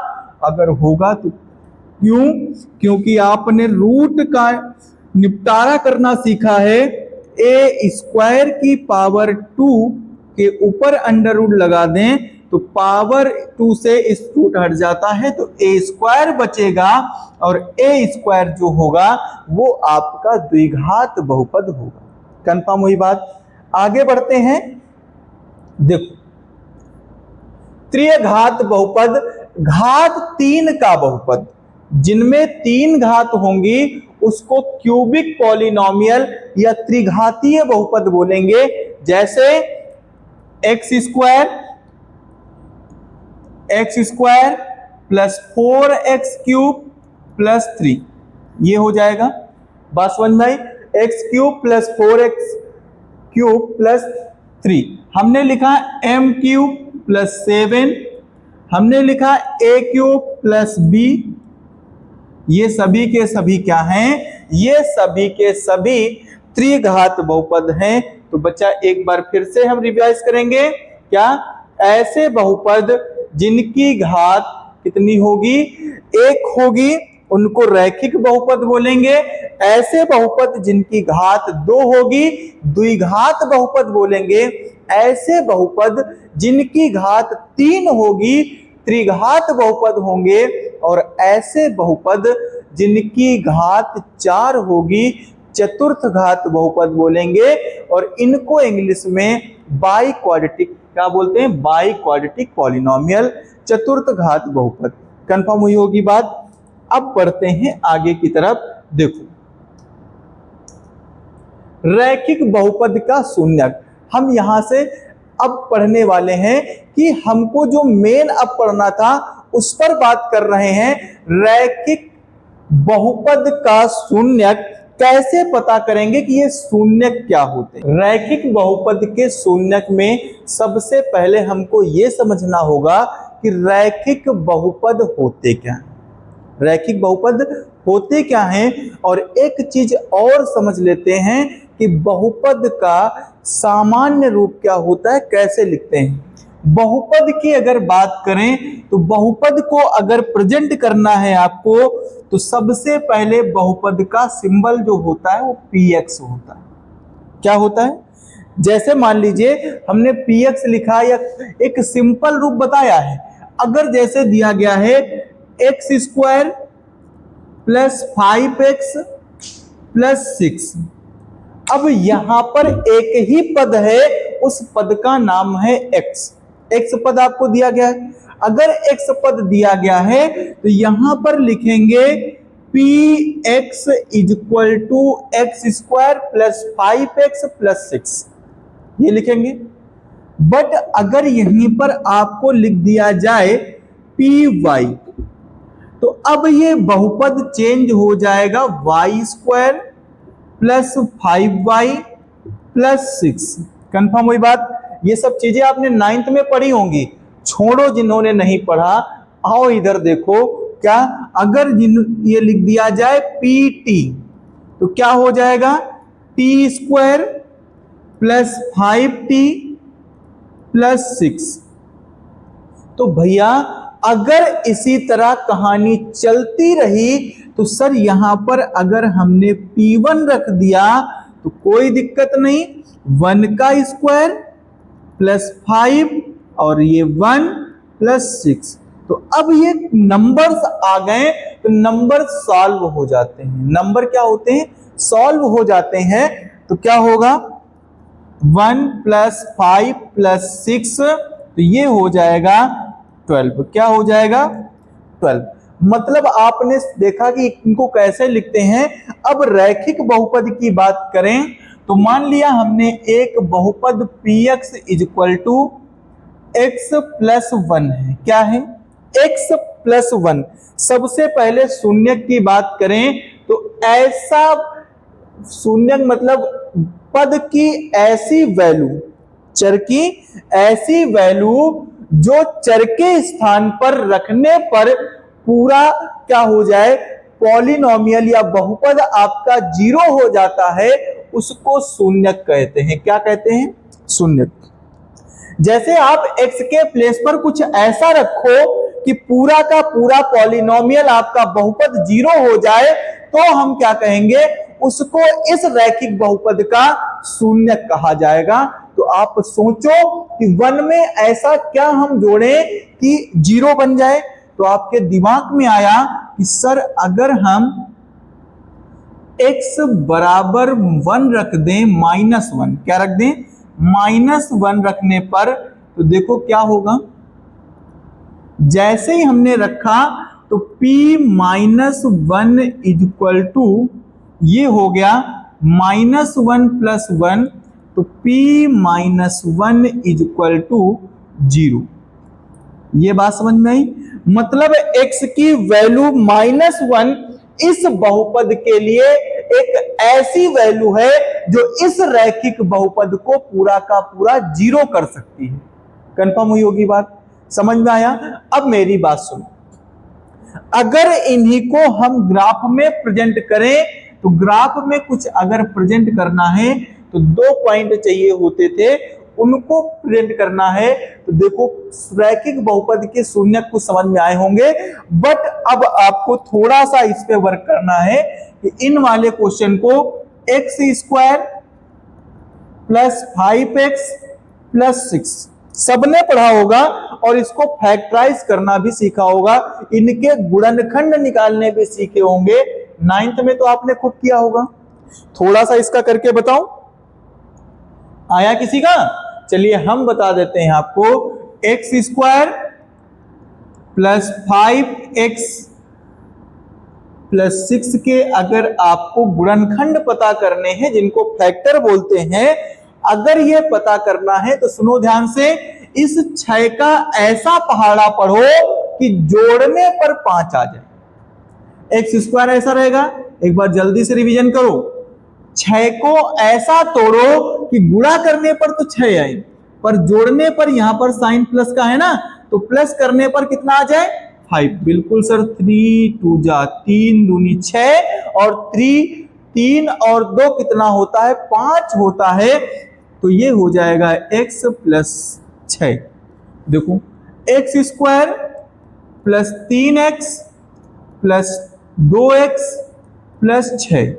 अगर होगा तो क्यों? क्योंकि आपने रूट का निपटारा करना सीखा है। a² के ऊपर √ लगा दें तो पावर 2 से इस रूट हट जाता है, तो a² बचेगा, और a² जो होगा वो आपका द्विघात बहुपद होगा। कंफर्म हुई बात? आगे बढ़ते हैं। देखो, त्रिघात बहुपद, घात 3 का बहुपद, जिनमें 3 घात होंगी उसको क्यूबिक पॉलिनोमियल या त्रिघातीय बहुपद बोलेंगे। जैसे x square plus 4x cube plus 3, ये हो जाएगा। बात समझ में आई? X cube plus 4x cube plus 3, हमने लिखा m क्यूब प्लस 7, हमने लिखा a क्यूब प्लस b, ये सभी के सभी क्या हैं? ये सभी के सभी त्रिघात बहुपद हैं। तो बच्चा एक बार फिर से हम रिवाइज करेंगे क्या? ऐसे बहुपद जिनकी घात कितनी होगी? 1 होगी, उनको रैखिक बहुपद बोलेंगे। ऐसे बहुपद जिनकी घात 2 होगी, द्विघात बहुपद बोलेंगे। ऐसे बहुपद जिनकी घात 3 होगी, त्रिघात बहुपद होंगे। और ऐसे बहुपद जिनकी घात 4 होगी, चतुर्थ घात बहुपद बोलेंगे। और इनको इंग्लिश में बाई क्वाड्रेटिक क्या बोलते हैं? बाई क्वाड्रेटिक पॉलिनोमियल, चतुर्थ घात बहुपद। कंफर्म हुई होगी बात? अब बढ़ते हैं आगे की तरफ। देखो, रैखिक बहुपद का शून्यक हम यहां से अब पढ़ने वाले हैं कि हमको जो मेन अब पढ़ना था उस पर बात कर रहे हैं। रैखिक बहुपद का शून्यक कैसे पता करेंगे कि ये शून्यक क्या होते हैं? रैखिक बहुपद के शून्यक में सबसे पहले हमको ये समझना होगा कि रैखिक बहुपद होते क्या हैं। रैखिक बहुपद होते क्या हैं? और एक चीज और समझ लेते हैं कि बहुपद का सामान्य रूप क्या होता है, कैसे लिखते हैं। बहुपद की अगर बात करें तो बहुपद को अगर प्रेजेंट करना है आपको, तो सबसे पहले बहुपद का सिंबल जो होता है वो px होता है। क्या होता है? जैसे मान लीजिए हमने px लिखा या एक सिंपल रूप बताया है। अगर जैसे दिया गया है x square plus 5x plus 6, अब यहां पर एक ही पद है, उस पद का नाम है x। x पद आपको दिया गया है। अगर x पद दिया गया है तो यहां पर लिखेंगे px equal to x square plus 5x plus 6, ये लिखेंगे। बट अगर यहीं पर आपको लिख दिया जाए py, तो अब ये बहुपद चेंज हो जाएगा y square plus 5y plus 6। Confirm हुई बात? ये सब चीजें आपने 9th में पढ़ी होंगी। छोड़ो जिन्होंने नहीं पढ़ा, आओ इधर देखो। क्या अगर ये लिख दिया जाए pt, तो क्या हो जाएगा? t square plus 5t plus 6। तो भैया अगर इसी तरह कहानी चलती रही तो सर यहां पर अगर हमने p1 रख दिया तो कोई दिक्कत नहीं, 1 का स्क्वायर प्लस 5 और ये 1 प्लस 6। तो अब ये नंबर्स आ गए तो नंबर सॉल्व हो जाते हैं। नंबर क्या होते हैं? सॉल्व हो जाते हैं। तो क्या होगा? 1 प्लस 5 प्लस 6, तो ये हो जाएगा 12। क्या हो जाएगा? 12। मतलब आपने देखा कि इनको कैसे लिखते हैं। अब रैखिक बहुपद की बात करें तो मान लिया हमने एक बहुपद px equal to X plus 1 है। क्या है? x plus 1। सबसे पहले शून्यक की बात करें तो ऐसा शून्यक मतलब पद की ऐसी वैल्यू, चर की ऐसी वैल्यू जो चर के स्थान पर रखने पर पूरा क्या हो जाए, पॉलिनोमियल या बहुपद आपका 0 हो जाता है, उसको शून्यक कहते हैं। क्या कहते हैं? शून्यक। जैसे आप x के प्लेस पर कुछ ऐसा रखो कि पूरा का पूरा पॉलिनोमियल आपका बहुपद 0 हो जाए, तो हम क्या कहेंगे? उसको इस रैखिक बहुपद का शून्यक कहा जाएगा। तो आप सोचो कि 1 में ऐसा क्या हम जोड़ें कि 0 बन जाए। तो आपके दिमाग में आया कि सर अगर हम x बराबर 1 रख दें, -1, क्या रख दें? -1 रखने पर तो देखो क्या होगा, जैसे ही हमने रखा तो p minus one is equal to, ये हो गया माइनस वन प्लस वन, तो p minus one is equal to 0। ये बात समझ में आई? मतलब x की वैल्यू माइनस वन इस बहुपद के लिए एक ऐसी वैल्यू है जो इस रैखिक बहुपद को पूरा का पूरा 0 कर सकती है। कंफर्म हुई होगी बात? समझ में आया? अब मेरी बात सुनो, अगर इन्हीं को हम ग्राफ में प्रेजेंट करें तो ग्राफ में कुछ अगर प्रेजेंट करना है तो 2 पॉइंट चाहिए होते थे, उनको प्रेजेंट करना है। तो देखो रैखिक बहुपद के शून्य कुछ समझ में आए होंगे, बट अब आपको थोड़ा सा इस पे वर्क करना है कि इन वाले क्वेश्चन को x square plus 5x plus 6 सबने पढ़ा होगा और इसको फैक्टराइज करना भी सीखा होगा, इनके गुणनखंड निकालने भी सीखे होंगे। 9th में तो आपने खूब किया होगा। थोड़ा सा इसका करके बताओ, आया किसी का? चलिए हम बता देते हैं आपको। X square plus 5x plus 6 के अगर आपको गुणनखंड पता करने हैं, जिनको फैक्टर बोलते हैं, अगर ये पता करना है तो सुनो ध्यान से, इस 6 का ऐसा पहाड़ा पढ़ो कि जोड़ने पर 5 आ जाए। एक्स स्क्वायर ऐसा रहेगा, एक बार जल्दी से रिवीजन करो। 6 को ऐसा तोड़ो कि गुणा करने पर तो 6 आए, पर जोड़ने पर यहां पर साइन प्लस का है ना, तो प्लस करने पर कितना आ जाए? 5। बिल्कुल सर, 3 2 जा 3 दूनी 6 और 3 और 2 कितना होता है? 5 होता है। तो ये हो जाएगा x प्लस 6। देखो x square plus 3x plus 2x plus 6।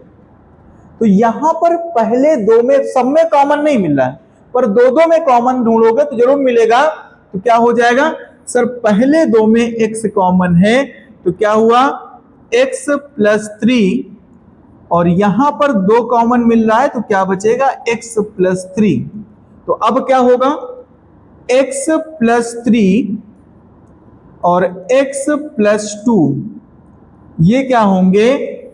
तो यहां पर पहले दो में सब में कॉमन नहीं मिल रहा है, पर दो में कॉमन ढूंढोगे तो जरूर मिलेगा। तो क्या हो जाएगा सर? पहले दो में x कॉमन है, तो क्या हुआ? x प्लस 3, और यहां पर 2 कॉमन मिल रहा है तो क्या बचेगा? x plus 3। तो अब क्या होगा? x प्लस 3 और x प्लस 2 ये क्या होंगे?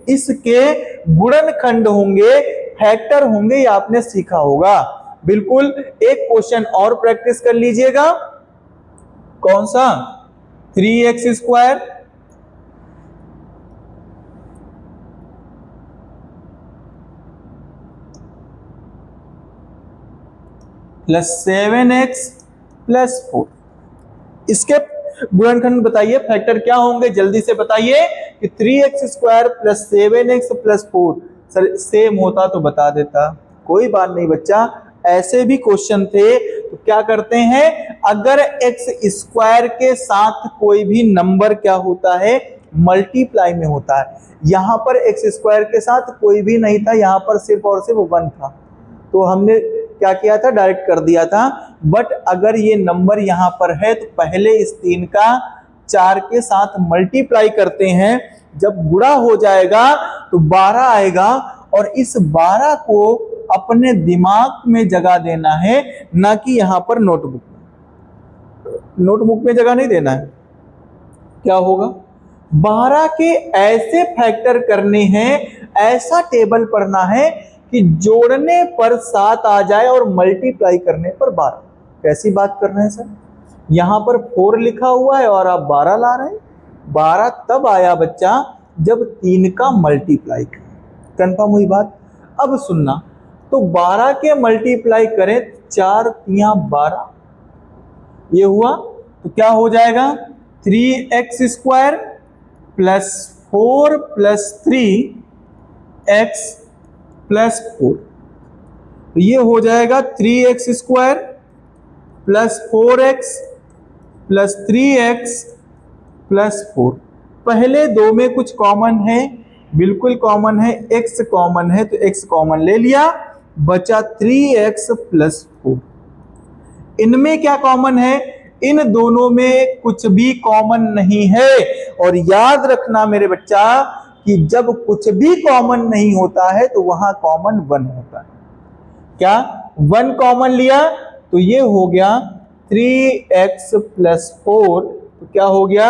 इसके गुणनखंड होंगे, फैक्टर होंगे, ये आपने सीखा होगा। बिल्कुल। एक क्वेश्चन और प्रैक्टिस कर लीजिएगा। कौन सा? 3x square plus 7x plus 4। इसके गुणनखंड बताइए, फैक्टर क्या होंगे? जल्दी से बताइए कि 3x square plus 7x plus 4। Sir same होता तो बता देता, कोई बात नहीं बच्चा, ऐसे भी क्वेश्चन थे। तो क्या करते हैं, अगर x स्क्वायर के साथ कोई भी नंबर क्या होता है? मल्टीप्लाई में होता है। यहां पर x स्क्वायर के साथ कोई भी नहीं था, यहां पर सिर्फ और सिर्फ 1 था, तो हमने क्या किया था? डायरेक्ट कर दिया था। बट अगर ये नंबर यहां पर है तो पहले इस 3 का 4 के साथ मल्टीप्लाई करते हैं, जब गुणा हो जाएगा तो 12 आएगा, और इस 12 को अपने दिमाग में जगह देना है, ना कि यहां पर नोटबुक में। नोटबुक में जगह नहीं देना है। क्या होगा? 12 के ऐसे फैक्टर करने हैं, ऐसा टेबल पढ़ना है कि जोड़ने पर 7 आ जाए और मल्टीप्लाई करने पर 12। कैसी बात कर रहे हैं सर? यहां पर 4 लिखा हुआ है और आप 12 ला रहे हैं। 12 तब आया बच्चा जब 3 का मल्टीप्लाई करें। कंफर्म हुई बात? अब सुनना, तो 12 के मल्टीप्लाई करें, 4 3 12, ये हुआ तो क्या हो जाएगा? 3x square plus 4 plus 3x plus 4। तो ये हो जाएगा 3x square plus 4x plus 3x plus 4। पहले दो में कुछ कॉमन है? बिल्कुल कॉमन है, x कॉमन है, तो x कॉमन ले लिया, बचा 3x प्लस 4। इनमें क्या कॉमन है? इन दोनों में कुछ भी कॉमन नहीं है। और याद रखना मेरे बच्चा कि जब कुछ भी कॉमन नहीं होता है तो वहां कॉमन 1 होता है। क्या 1 कॉमन लिया तो ये हो गया 3x प्लस 4। तो तो क्या हो गया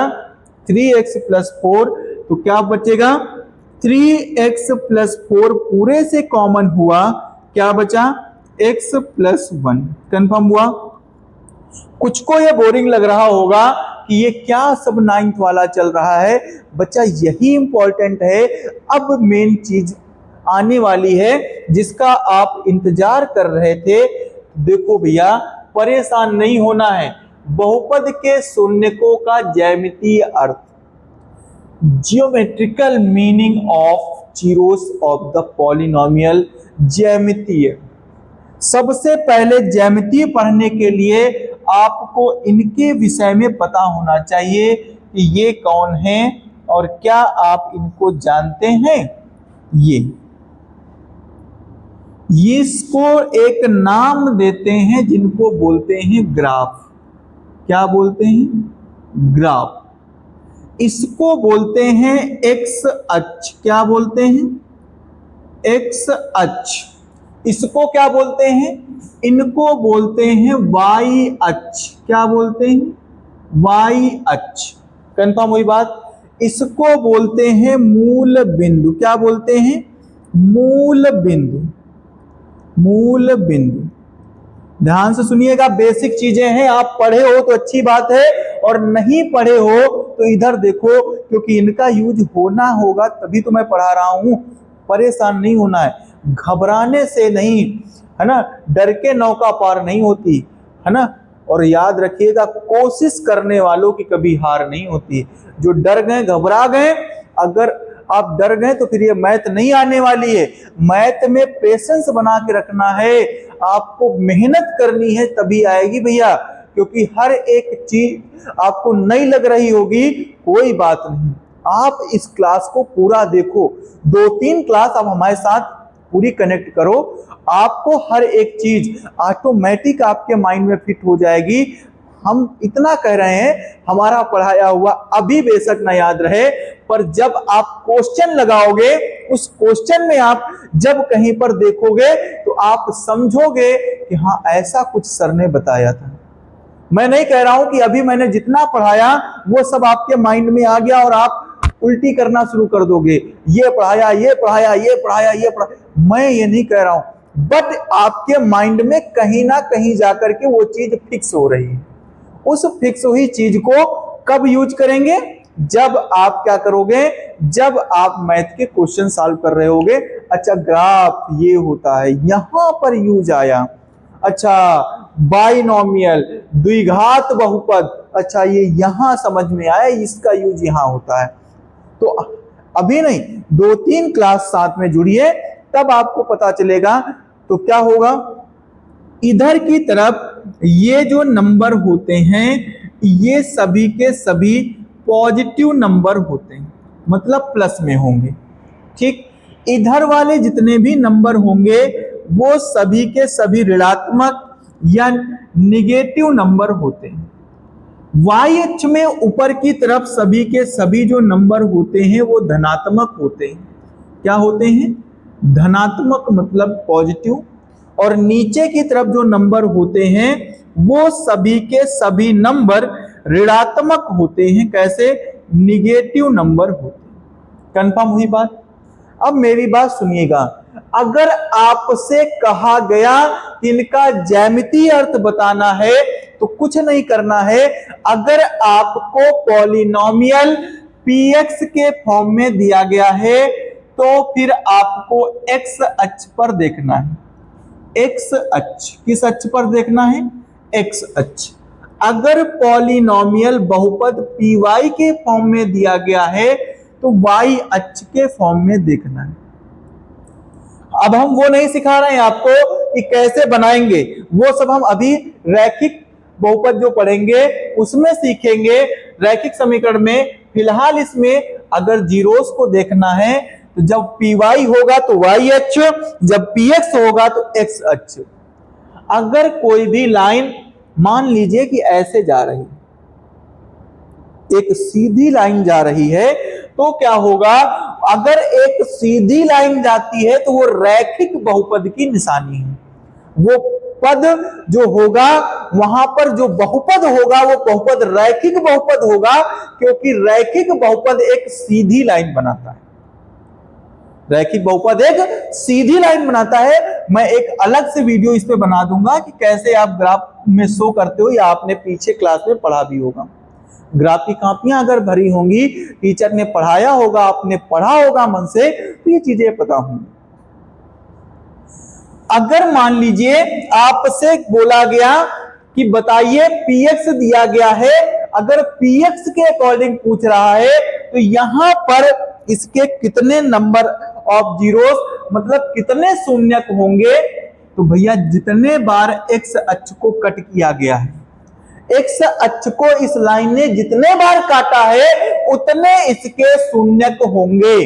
3x प्लस 4, तो क्या बचेगा 3x प्लस 4 पूरे से कॉमन हुआ, क्या बचा x प्लस 1। कंफर्म हुआ। कुछ को ये बोरिंग लग रहा होगा कि ये क्या सब 9th वाला चल रहा है, बच्चा यही इंपॉर्टेंट है। अब मेन चीज आने वाली है जिसका आप इंतजार कर रहे थे। देखो भैया, परेशान नहीं होना है। बहुपद के शून्यकों का ज्यामितीय अर्थ, geometrical meaning of zeros of the polynomial. ज्यामितीय, सबसे पहले ज्यामितीय पढ़ने के लिए आपको इनके विषय में पता होना चाहिए कि ये कौन हैं और क्या आप इनको जानते हैं। ये इसको एक नाम देते हैं जिनको बोलते हैं ग्राफ। क्या बोलते हैं? ग्राफ। इसको बोलते हैं एक्स अक्ष। क्या बोलते हैं? एक्स अक्ष। इसको क्या बोलते हैं? इनको बोलते हैं वाई अक्ष। क्या बोलते हैं? वाई अक्ष। कंफर्म हुई बात। इसको बोलते हैं मूल बिंदु। क्या बोलते हैं? मूल बिंदु। मूल बिंदु। ध्यान से सुनिएगा, बेसिक चीजें हैं। आप पढ़े हो तो अच्छी बात है, और नहीं पढ़े हो तो इधर देखो, क्योंकि इनका यूज होना होगा तभी तो मैं पढ़ा रहा हूं। परेशान नहीं होना है, घबराने से नहीं, है ना। डर के नौका पार नहीं होती, है ना। और याद रखिएगा, कोशिश करने वालों की कभी हार नहीं होती। जो डर गए, घबरा गए, अगर आप डर गए तो फिर ये मैथ नहीं आने वाली है। मैथ में पेशेंस बना के रखना है, आपको मेहनत करनी है, तभी आएगी भैया। क्योंकि हर एक चीज आपको नई लग रही होगी, कोई बात नहीं, आप इस क्लास को पूरा देखो। 2-3 क्लास आप हमारे साथ पूरी कनेक्ट करो, आपको हर एक चीज ऑटोमेटिक आपके माइंड में फिट हो जाएगी। हम इतना कह रहे हैं, हमारा पढ़ाया हुआ अभी बेशक ना याद रहे, पर जब आप क्वेश्चन लगाओगे, उस क्वेश्चन में आप जब कहीं पर देखोगे तो आप समझोगे कि हाँ, ऐसा कुछ सर ने बताया था। मैं नहीं कह रहा हूं कि अभी मैंने जितना पढ़ाया वो सब आपके माइंड में आ गया और आप उल्टी करना शुरू कर दोगे, ये पढ़ाया, ये पढ़ाया, ये पढ़ाया, ये पढ़ाया। मैं ये नहीं कह रहा हूं, बट आपके माइंड में कहीं ना कहीं जाकर के वो चीज फिक्स हो रही है। उस फिक्स हुई चीज को कब यूज करेंगे? जब आप क्या करोगे? जब आप मैथ के क्वेश्चन सॉल्व कर रहे होगे। अच्छा, ग्राफ ये होता है, यहां पर यूज आया। अच्छा, बाइनोमियल, द्विघात बहुपद, अच्छा ये यहां समझ में आया, इसका यूज यहां होता है। तो अभी नहीं, 2-3 क्लास साथ में जुड़िए, तब आपको पता चलेगा। तो क्या होगा, इधर की तरफ ये जो नंबर होते हैं, ये सभी के सभी पॉजिटिव नंबर होते हैं, मतलब प्लस में होंगे। ठीक, इधर वाले जितने भी नंबर होंगे वो सभी के सभी ऋणात्मक या निगेटिव नंबर होते हैं। वाई अक्ष में ऊपर की तरफ सभी के सभी जो नंबर होते हैं वो धनात्मक होते हैं। क्या होते हैं? धनात्मक, मतलब पॉजिटिव। और नीचे की तरफ जो नंबर होते हैं वो सभी के सभी नंबर ऋणात्मक होते हैं। कैसे? निगेटिव नंबर होते हैं। कंफर्म हुई बात। अब मेरी बात सुनिएगा, अगर आपसे कहा गया कि इनका ज्यामितीय अर्थ बताना है तो कुछ नहीं करना है। अगर आपको पॉलिनोमियल px के फॉर्म में दिया गया है तो फिर आपको x अक्ष पर देखना है। x अक्ष, किस अक्ष पर देखना है? x अक्ष। अगर पॉलिनोमियल बहुपद py के फॉर्म में दिया गया है तो y अक्ष के फॉर्म में देखना है। अब हम वो नहीं सिखा रहे हैं आपको कि कैसे बनाएंगे, वो सब हम अभी रैखिक बहुपद जो पढ़ेंगे उसमें सीखेंगे। रैखिक समीकरण में फिलहाल इसमें अगर जीरोस को देखना है तो जब py होगा तो y अक्ष, जब px होगा तो x अक्ष। अगर कोई भी लाइन मान लीजिए कि ऐसे जा रही, एक सीधी लाइन जा रही है, तो क्या होगा? अगर एक सीधी लाइन जाती है तो वो रैखिक बहुपद की निशानी है। वो पद जो होगा वहां पर जो बहुपद होगा वो बहुपद रैखिक बहुपद होगा, क्योंकि रैखिक बहुपद एक सीधी लाइन बनाता है। रैखिक बहुपद एक सीधी लाइन बनाता है। मैं एक अलग से वीडियो इस पे बना दूंगा कि कैसे आप ग्राफ में शो करते हो, या आपने पीछे क्लास में पढ़ा भी होगा। ग्राफ की कॉपियां अगर भरी होंगी, टीचर ने पढ़ाया होगा, आपने पढ़ा होगा मन से, तो ये चीजें पता होंगी। अगर मान लीजिए आपसे बोला गया कि बताइए px दिया गया है, अगर px के अकॉर्डिंग पूछ रहा है तो यहां पर इसके कितने नंबर ऑफ जीरोस, मतलब कितने शून्यक होंगे, तो भैया जितने बार x अक्ष को कट किया गया है, x अक्ष को इस लाइन ने जितने बार काटा है उतने इसके शून्यक होंगे।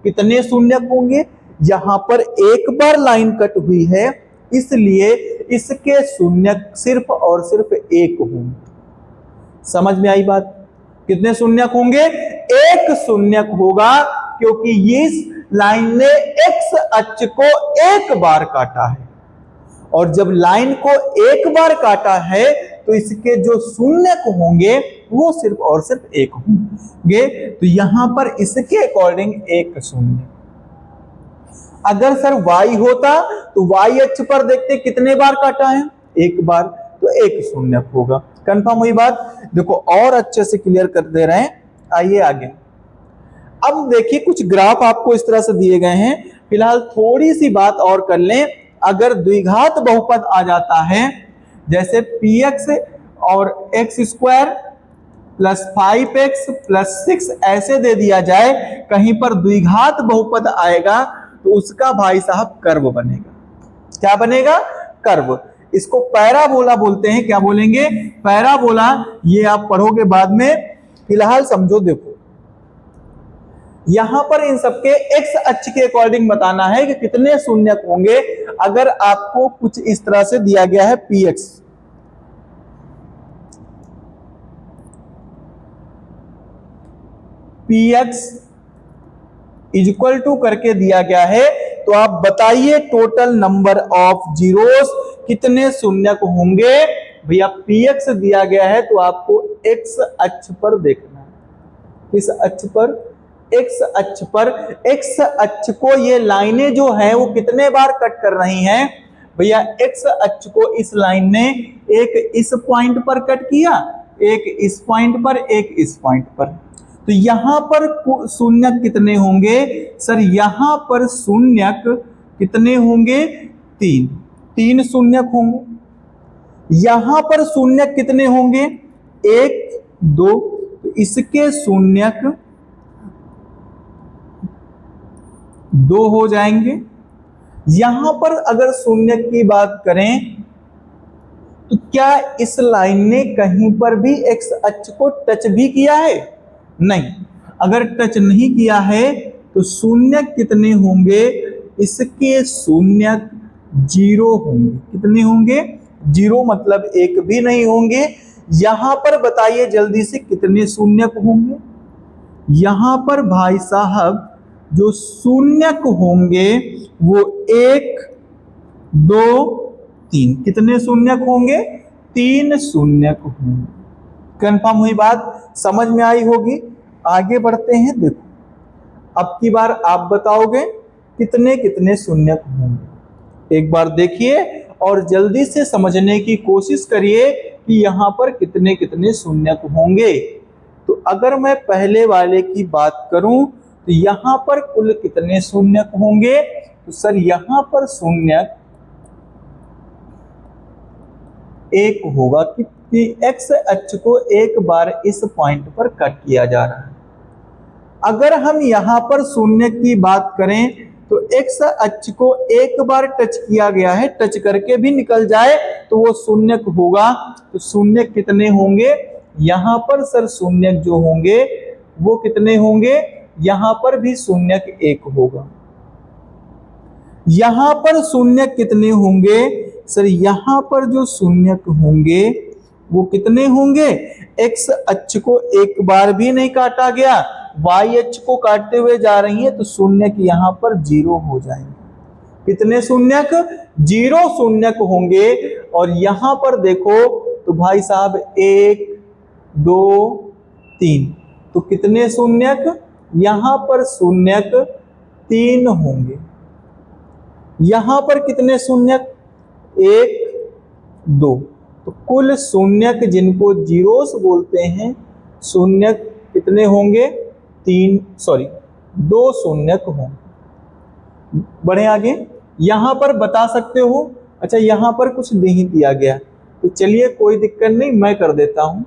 कितने शून्यक होंगे? यहां पर एक बार लाइन कट हुई है, इसलिए इसके शून्यक सिर्फ और सिर्फ एक होंगे। समझ में आई बात? कितने शून्यक होंगे? एक शून्यक होगा, क्योंकि इस लाइन ने x अक्ष को एक बार काटा है, और जब लाइन को एक बार काटा है तो इसके जो शून्यक होंगे वो सिर्फ और सिर्फ एक होंगे। तो यहां पर इसके अकॉर्डिंग एक शून्य। अगर सर y होता तो y अक्ष पर देखते कितने बार काटा है, एक बार, तो एक शून्यक होगा। कंफर्म हुई बात? देखो और अच्छे से क्लियर कर दे रहे हैं, आइए आगे। अब देखिए कुछ ग्राफ आपको इस तरह से दिए गए हैं। फिलहाल थोड़ी सी बात और कर लें। अगर द्विघात बहुपद आ जाता है, जैसे px और x square plus 5x plus 6 ऐसे दे दिया जाए, कहीं पर द्विघात बहुपद आएगा तो उसका भाई साहब कर्व बनेगा। क्या बनेगा? कर्व। इसको पैराबोला बोलते हैं। क्या बोलेंगे? पैराबोला। ये आप पढ़ोगे बाद में, फिलहाल समझो। देखो यहां पर इन सबके x अक्ष के अकॉर्डिंग बताना है कि कितने शून्यक होंगे। अगर आपको कुछ इस तरह से दिया गया है px, इज इक्वल टू करके दिया गया है, तो आप बताइए टोटल नंबर ऑफ जीरोस कितने शून्यक होंगे। भैया px दिया गया है तो आपको x अक्ष पर देखना है। किस अक्ष पर? x अक्ष पर। x अक्ष को ये लाइनें जो है वो कितने बार कट कर रही हैं? भैया x अक्ष को इस लाइन ने एक इस पॉइंट पर कट किया, एक इस पॉइंट पर, एक इस पॉइंट पर। तो यहां पर शून्यक कितने होंगे? सर यहां पर शून्यक कितने होंगे? तीन शून्यक होंगे। यहां पर शून्यक कितने होंगे? 1 2। तो इसके शून्यक 2 हो जाएंगे। यहां पर अगर शून्यक की बात करें तो क्या इस लाइन ने कहीं पर भी x अक्ष को टच भी किया है? नहीं। अगर टच नहीं किया है तो शून्यक कितने होंगे? इसके शून्यक 0 होंगे। कितने होंगे? 0, मतलब एक भी नहीं होंगे। यहां पर बताइए जल्दी से कितने शून्यक होंगे? यहां पर भाई साहब जो शून्यक होंगे वो 1 2 3। कितने शून्यक होंगे? 3 शून्यक होंगे। कंफर्म हुई बात? समझ में आई होगी। आगे बढ़ते हैं। देखो अब की बार आप बताओगे कितने कितने शून्यक होंगे। एक बार देखिए और जल्दी से समझने की कोशिश करिए कि यहां पर कितने कितने शून्यक होंगे। तो अगर मैं पहले वाले की बात करूं तो यहां पर कुल कितने शून्यक होंगे? तो सर यहां पर शून्यक 1 होगा कि x अक्ष को एक बार इस पॉइंट पर कट किया जा रहा है। अगर हम यहां पर शून्य की बात करें तो x अक्ष को एक बार टच किया गया है, टच करके भी निकल जाए तो वो शून्यक होगा। तो शून्यक कितने होंगे? यहां पर सर शून्यक जो होंगे वो कितने होंगे? यहां पर भी शून्यक 1 होगा। यहां पर शून्यक कितने होंगे? सर यहां पर जो शून्यक होंगे वो कितने होंगे? x अक्ष को एक बार भी नहीं काटा गया, y अक्ष को काटते हुए जा रही है, तो शून्यक यहां पर 0 हो जाएंगे। कितने शून्यक? 0 शून्यक होंगे। और यहां पर देखो तो भाई साहब 1 2 3, तो कितने शून्यक? यहां पर शून्यक 3 होंगे। यहां पर कितने शून्यक? 1 2, तो कुल शून्यक जिनको जीरोस बोलते हैं, शून्यक कितने होंगे? 2 शून्यक होंगे। बढ़े आगे, यहां पर बता सकते हो। अच्छा, यहां पर कुछ नहीं दिया गया, तो चलिए कोई दिक्कत नहीं, मैं कर देता हूं।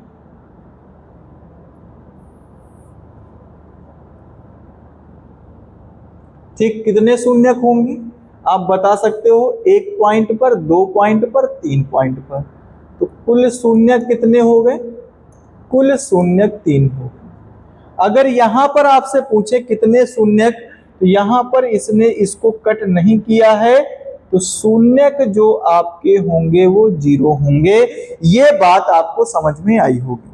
ठीक, कितने शून्यक होंगे आप बता सकते हो? 1 पॉइंट पर, 2 पॉइंट पर, 3 पॉइंट पर। तो कुल शून्यक कितने हो गए? कुल शून्यक 3 हो गए। अगर यहां पर आपसे पूछे कितने शून्यक, तो यहां पर इसने इसको कट नहीं किया है, तो शून्यक जो आपके होंगे वो 0 होंगे। ये बात आपको समझ में आई होगी।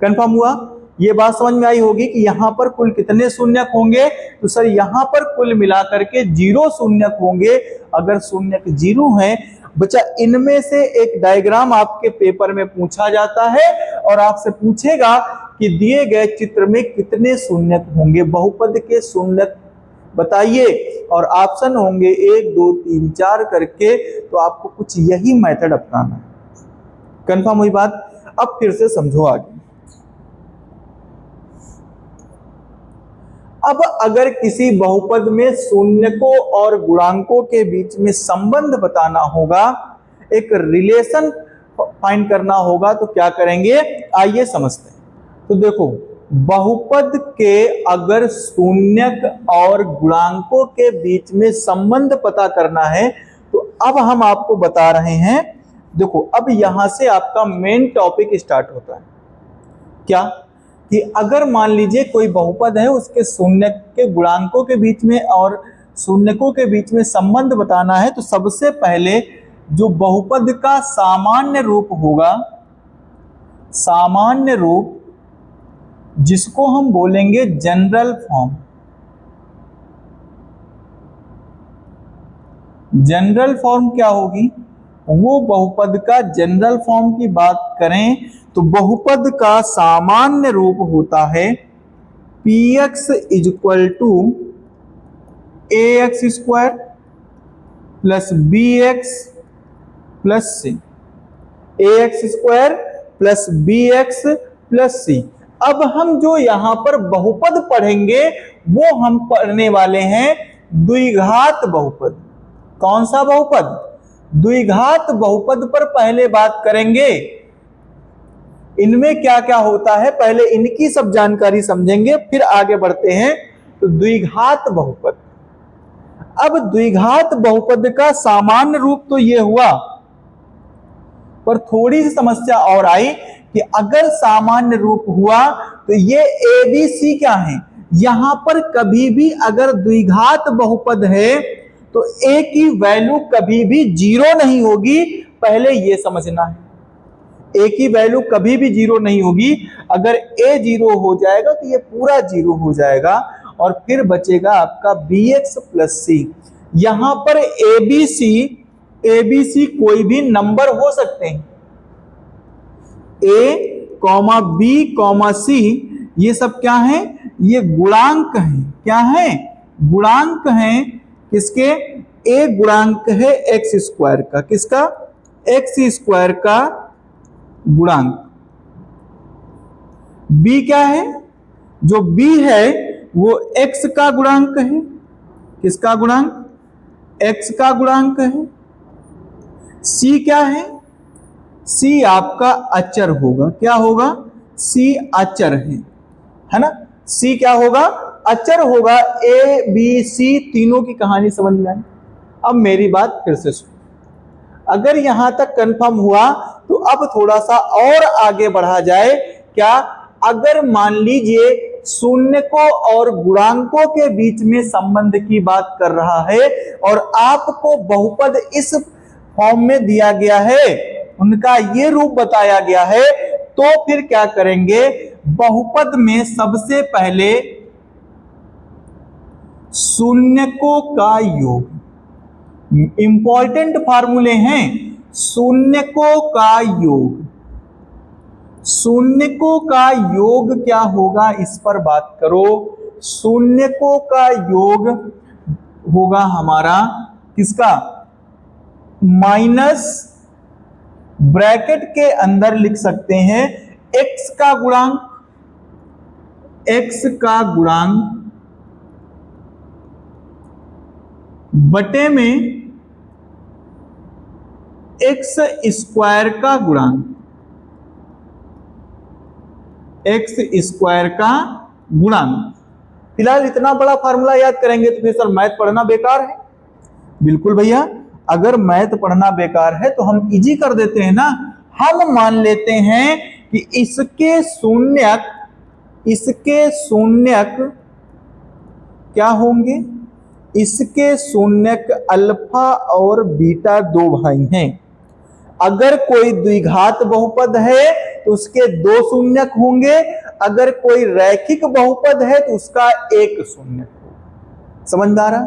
कंफर्म हुआ? ये बात समझ में आई होगी कि यहां पर कुल कितने शून्यक होंगे? तो सर यहां पर कुल मिलाकर के 0 शून्यक होंगे। अगर शून्यक 0 हैं बच्चा, इनमें से एक डायग्राम आपके पेपर में पूछा जाता है और आपसे पूछेगा कि दिए गए चित्र में कितने शून्यक होंगे, बहुपद के शून्यक बताइए। और ऑप्शन होंगे 1 2 3 4 करके। तो आपको कुछ यही मेथड अपनाना है। कंफर्म हुई बात? अब फिर से समझो आगे। अब अगर किसी बहुपद में शून्यकों और गुणांकों के बीच में संबंध बताना होगा, एक रिलेशन फाइंड करना होगा, तो क्या करेंगे? आइए समझते हैं। तो देखो, बहुपद के अगर शून्यक और गुणांकों के बीच में संबंध पता करना है, तो अब हम आपको बता रहे हैं। देखो, अब यहां से आपका मेन टॉपिक स्टार्ट होता है। क्या? कि अगर मान लीजिए कोई बहुपद है, उसके शून्यक के गुणांकों के बीच में और शून्यकों के बीच में संबंध बताना है, तो सबसे पहले जो बहुपद का सामान्य रूप होगा, सामान्य रूप जिसको हम बोलेंगे जनरल फॉर्म, जनरल फॉर्म क्या होगी? वो बहुपद का जनरल फॉर्म की बात करें तो बहुपद का सामान्य रूप होता है px equal to ax square plus bx plus C, ax square plus bx plus C. अब हम जो यहां पर बहुपद पढ़ेंगे वो हम पढ़ने वाले हैं द्विघात बहुपद। कौन सा बहुपद? द्विघात बहुपद पर पहले बात करेंगे। इनमें क्या क्या होता है पहले इनकी सब जानकारी समझेंगे, फिर आगे बढ़ते हैं। तो द्विघात बहुपद, अब द्विघात बहुपद का सामान्य रूप तो ये हुआ, पर थोड़ी सी समस्या और आई कि अगर सामान्य रूप हुआ तो ये ABC क्या है? यहां पर कभी भी अगर द्विघात बहुपद है तो a की वैल्यू कभी भी 0 नहीं होगी। पहले ये समझना है, a की वैल्यू कभी भी 0 नहीं होगी। अगर a 0 हो जाएगा तो ये पूरा 0 हो जाएगा और फिर बचेगा आपका bx प्लस सी। यहां पर ABC कोई भी नंबर हो सकते हैं, a, b, c, ये सब क्या है? ये गुणांक हैं। क्या है? गुणांक हैं। किसके? a गुणांक है एक्स स्क्वायर का। किसका? एक्स स्क्वायर का गुणांक। b क्या है? जो b है वो x का गुणांक है। किसका गुणांक? x का गुणांक है। c क्या है? c आपका अचर होगा। क्या होगा? c अचर है ना? c क्या होगा? अचर होगा। a b c तीनों की कहानी समझ में आई। अब मेरी बात फिर से सुनो। अगर यहां तक कंफर्म हुआ तो अब थोड़ा सा और आगे बढ़ा जाए। क्या? अगर मान लीजिए शून्यकों और गुणांकों के बीच में संबंध की बात कर रहा है और आपको बहुपद इस फॉर्म में दिया गया है, उनका ये रूप बताया गया है, तो फिर क्या करेंगे? बहुपद में सबसे पहले शून्यकों का योग, इंपॉर्टेंट फार्मूले हैं। शून्यकों का योग, शून्यकों का योग क्या होगा इस पर बात करो। शून्यकों का योग होगा हमारा किसका, माइनस ब्रैकेट के अंदर लिख सकते हैं x का गुणांक, x का गुणांक बटे में x स्क्वायर का गुणांक, x स्क्वायर का गुणांक। फिलहाल इतना बड़ा फार्मूला याद करेंगे तो फिर सर मैथ पढ़ना बेकार है। बिल्कुल भैया, अगर मैथ पढ़ना बेकार है तो हम इजी कर देते हैं ना। हम मान लेते हैं कि इसके शून्यक क्या होंगे, इसके शून्यक अल्फा और बीटा दो भाई हैं। अगर कोई द्विघात बहुपद है तो उसके दो शून्यक होंगे, अगर कोई रैखिक बहुपद है तो उसका एक शून्यक होगा। समझदार है,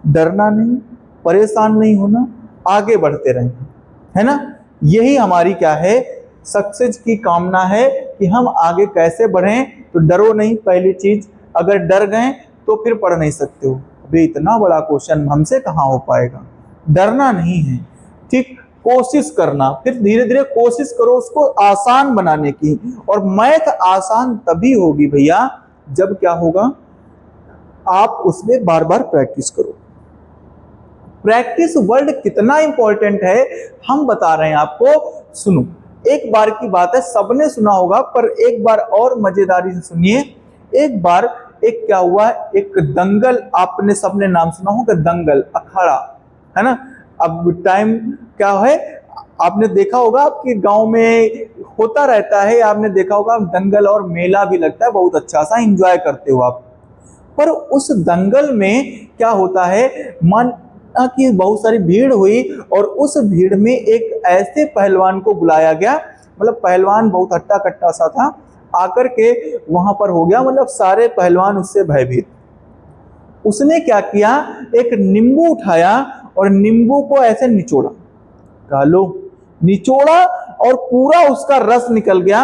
डरना नहीं, परेशान नहीं होना, आगे बढ़ते रहना, है ना। यही हमारी क्या है, सक्सेस की कामना है कि हम आगे कैसे बढ़ें। तो डरो नहीं, पहली चीज। अगर डर गए तो फिर पढ़ नहीं सकते हो। अभी इतना बड़ा क्वेश्चन हमसे कहाँ हो पाएगा, डरना नहीं है, ठीक। कोशिश करना, फिर धीरे धीरे कोशिश करो उसको आसान बनाने की। और मैथ आसान तभी होगी भैया जब क्या होगा, आप उसमें बार बार प्रैक्टिस करो। प्रैक्टिस वर्ड कितना इंपॉर्टेंट है हम बता रहे हैं आपको। सुनो, एक बार की बात है, सबने सुना होगा पर एक बार और मजेदारी से सुनिए। एक बार एक क्या हुआ, एक दंगल, आपने सबने नाम सुना होगा, दंगल अखाड़ा, है ना। अब टाइम क्या है, आपने देखा होगा आपके गांव में होता रहता है, आपने देखा होगा दंगल और मेला भी लगता है, बहुत अच्छा सा एंजॉय करते हो आप। पर उस दंगल में क्या होता है, माना कि बहुत सारी भीड़ हुई और उस भीड़ में एक ऐसे पहलवान को बुलाया गया, मतलब पहलवान बहुत हट्टा कट्टा सा था, आकर के वहां पर हो गया, मतलब सारे पहलवान उससे भयभीत। उसने क्या किया, एक नींबू उठाया और नींबू को ऐसे निचोड़ा, लो निचोड़ा और पूरा उसका रस निकल गया।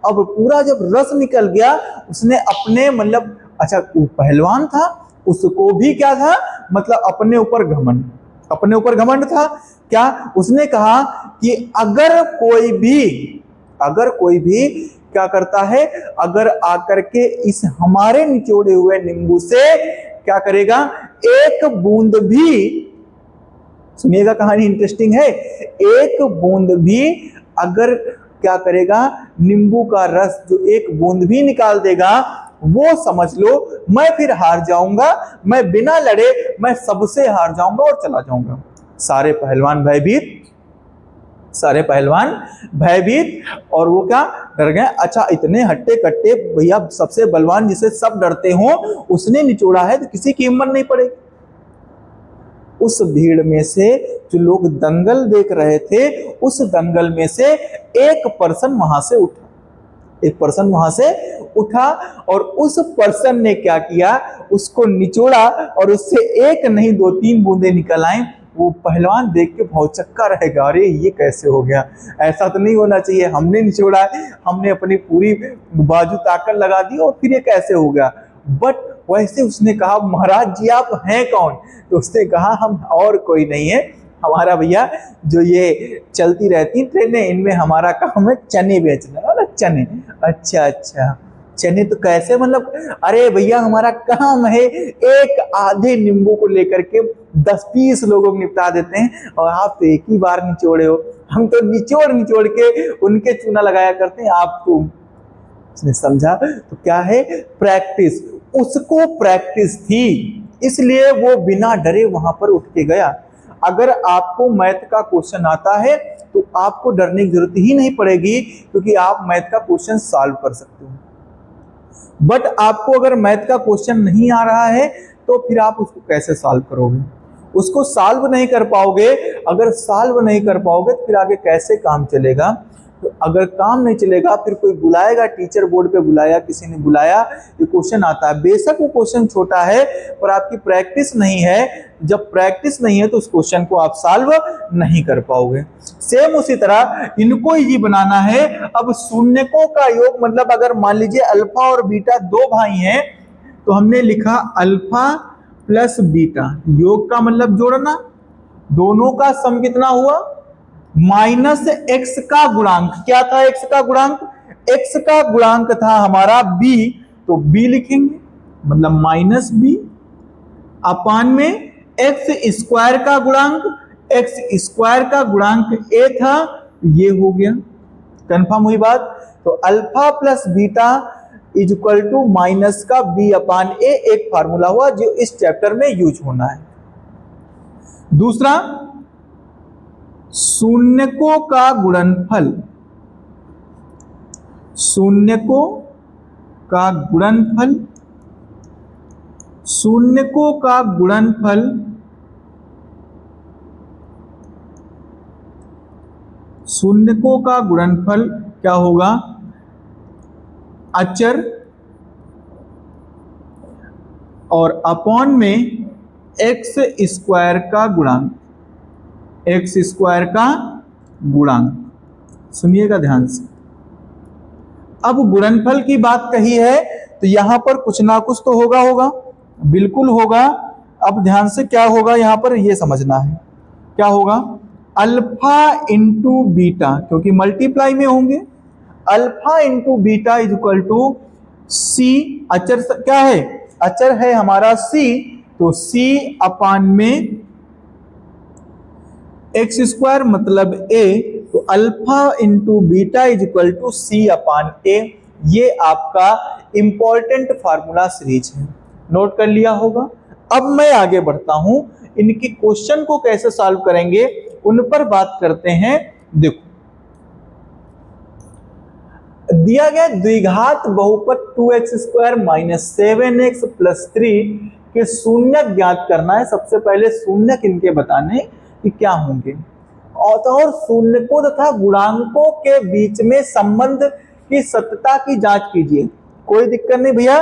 अब पूरा जब रस निकल गया, उसने अपने मतलब, अच्छा वो पहलवान था, उसको भी क्या था, मतलब अपने ऊपर घमंड था। क्या उसने कहा कि अगर कोई भी क्या करता है, अगर आकर के इस हमारे निचोड़े हुए नींबू से क्या करेगा, एक बूंद भी, सुनिएगा कहानी इंटरेस्टिंग है, एक बूंद भी अगर क्या करेगा, नींबू का रस जो एक बूंद भी निकाल देगा, वो समझ लो मैं फिर हार जाऊंगा, मैं बिना लड़े मैं सबसे हार जाऊंगा और चला जाऊंगा। सारे पहलवान भयभीत और वो क्या, डर गए। अच्छा इतने हट्टे कट्टे भैया, सबसे बलवान जिसे सब डरते हो उसने निचोड़ा है तो किसी की हिम्मत नहीं पड़ेगी। उस भीड़ में से जो लोग दंगल देख रहे थे, उस दंगल में से एक पर्सन वहां से उठा और उस पर्सन ने क्या किया, उसको निचोड़ा और उससे एक नहीं दो तीन बूंदे निकल आए। वो पहलवान देख के भौचक्का रहेगा, अरे ये कैसे हो गया, ऐसा तो नहीं होना चाहिए, हमने निचोड़ा है, हमने अपनी पूरी बाजू ताकत लगा दी और फिर ये कैसे हो गया। बट वैसे उसने कहा, महाराज जी आप हैं कौन? तो उसने कहा हम और कोई नहीं है, हमारा भैया जो ये चलती रहती ट्रेनें, इनमें हमारा काम है चने बेचना। बोला चने, अच्छा चने तो कैसे, मतलब अरे भैया हमारा काम है एक आधे नींबू को लेकर के 10-20 लोगों को निपटा देते हैं और आप तो एक ही बार निचोड़े हो, हम तो निचोड़ के उनके चूना लगाया करते हैं, आप तो। उसने समझा तो क्या है, प्रैक्टिस, उसको प्रैक्टिस थी इसलिए वो बिना डरे वहां पर उठ के गया। अगर आपको मैथ का क्वेश्चन आता है तो आपको डरने की जरूरत ही नहीं पड़ेगी, क्योंकि आप मैथ का क्वेश्चन सॉल्व कर सकते हो। बट आपको अगर मैथ का क्वेश्चन नहीं आ रहा है तो फिर आप उसको कैसे सॉल्व करोगे, उसको सॉल्व नहीं कर पाओगे। अगर सॉल्व नहीं कर पाओगे तो फिर आगे कैसे काम चलेगा। तो अगर काम नहीं चलेगा फिर कोई बुलाएगा, टीचर बोर्ड पे बुलाया, किसी ने बुलाया, ये क्वेश्चन आता है। बेशक वो क्वेश्चन छोटा है पर आपकी प्रैक्टिस नहीं है, जब प्रैक्टिस नहीं है तो उस क्वेश्चन को आप सॉल्व नहीं कर पाओगे। सेम उसी तरह इनको इजी बनाना है। अब शून्यकों का योग, मतलब अगर मान लीजिए अल्फा और बीटा दो भाई हैं तो हमने लिखा अल्फा प्लस बीटा, योग का मतलब जोड़ना, दोनों का सम कितना हुआ माइनस एक्स का गुणांक। क्या था एक्स का गुणांक? एक्स का गुणांक था हमारा बी, तो बी लिखेंगे, मतलब माइनस बी अपान में एक्स स्क्वायर का गुणांक, एक्स स्क्वायर का गुणांक ए था, ये हो गया। कंफर्म हुई बात? तो alpha plus beta is equal to minus का बी अपान ए, एक फार्मूला हुआ जो इस चैप्टर में यूज होना है। दूसरा, शून्यकों का गुणनफल, शून्यकों का गुणनफल, शून्यकों का गुणनफल शून्यकों का गुणनफल क्या होगा? अचर और अपॉन में एक्स स्क्वायर का गुणांक, एक्स स्क्वायर का गुणांक। सुनिएगा ध्यान से। अब गुणनफल की बात कही है तो यहां पर कुछ ना कुछ तो होगा, बिल्कुल होगा। अब ध्यान से क्या होगा यहां पर ये समझना है। क्या होगा? अल्फा इंटू बीटा, क्योंकि मल्टीप्लाई में होंगे, alpha into beta is equal to C, अचर क्या है? अचर है हमारा सी, तो सी अपान में एक्स स्क्वायर मतलब ए, तो alpha into beta is equal to C upon A. ये आपका इंपॉर्टेंट फार्मूला सीरीज है, नोट कर लिया होगा। अब मैं आगे बढ़ता हूं, इनकी क्वेश्चन को कैसे सॉल्व करेंगे उन पर बात करते हैं। देखो, दिया गया द्विघात बहुपद 2x square minus 7x plus 3 के शून्यक ज्ञात करना है। सबसे पहले शून्यक इनके बताने कि क्या होंगे, और शून्यकों तथा गुणांकों के बीच में संबंध की सत्यता की जांच कीजिए। कोई दिक्कत नहीं भैया,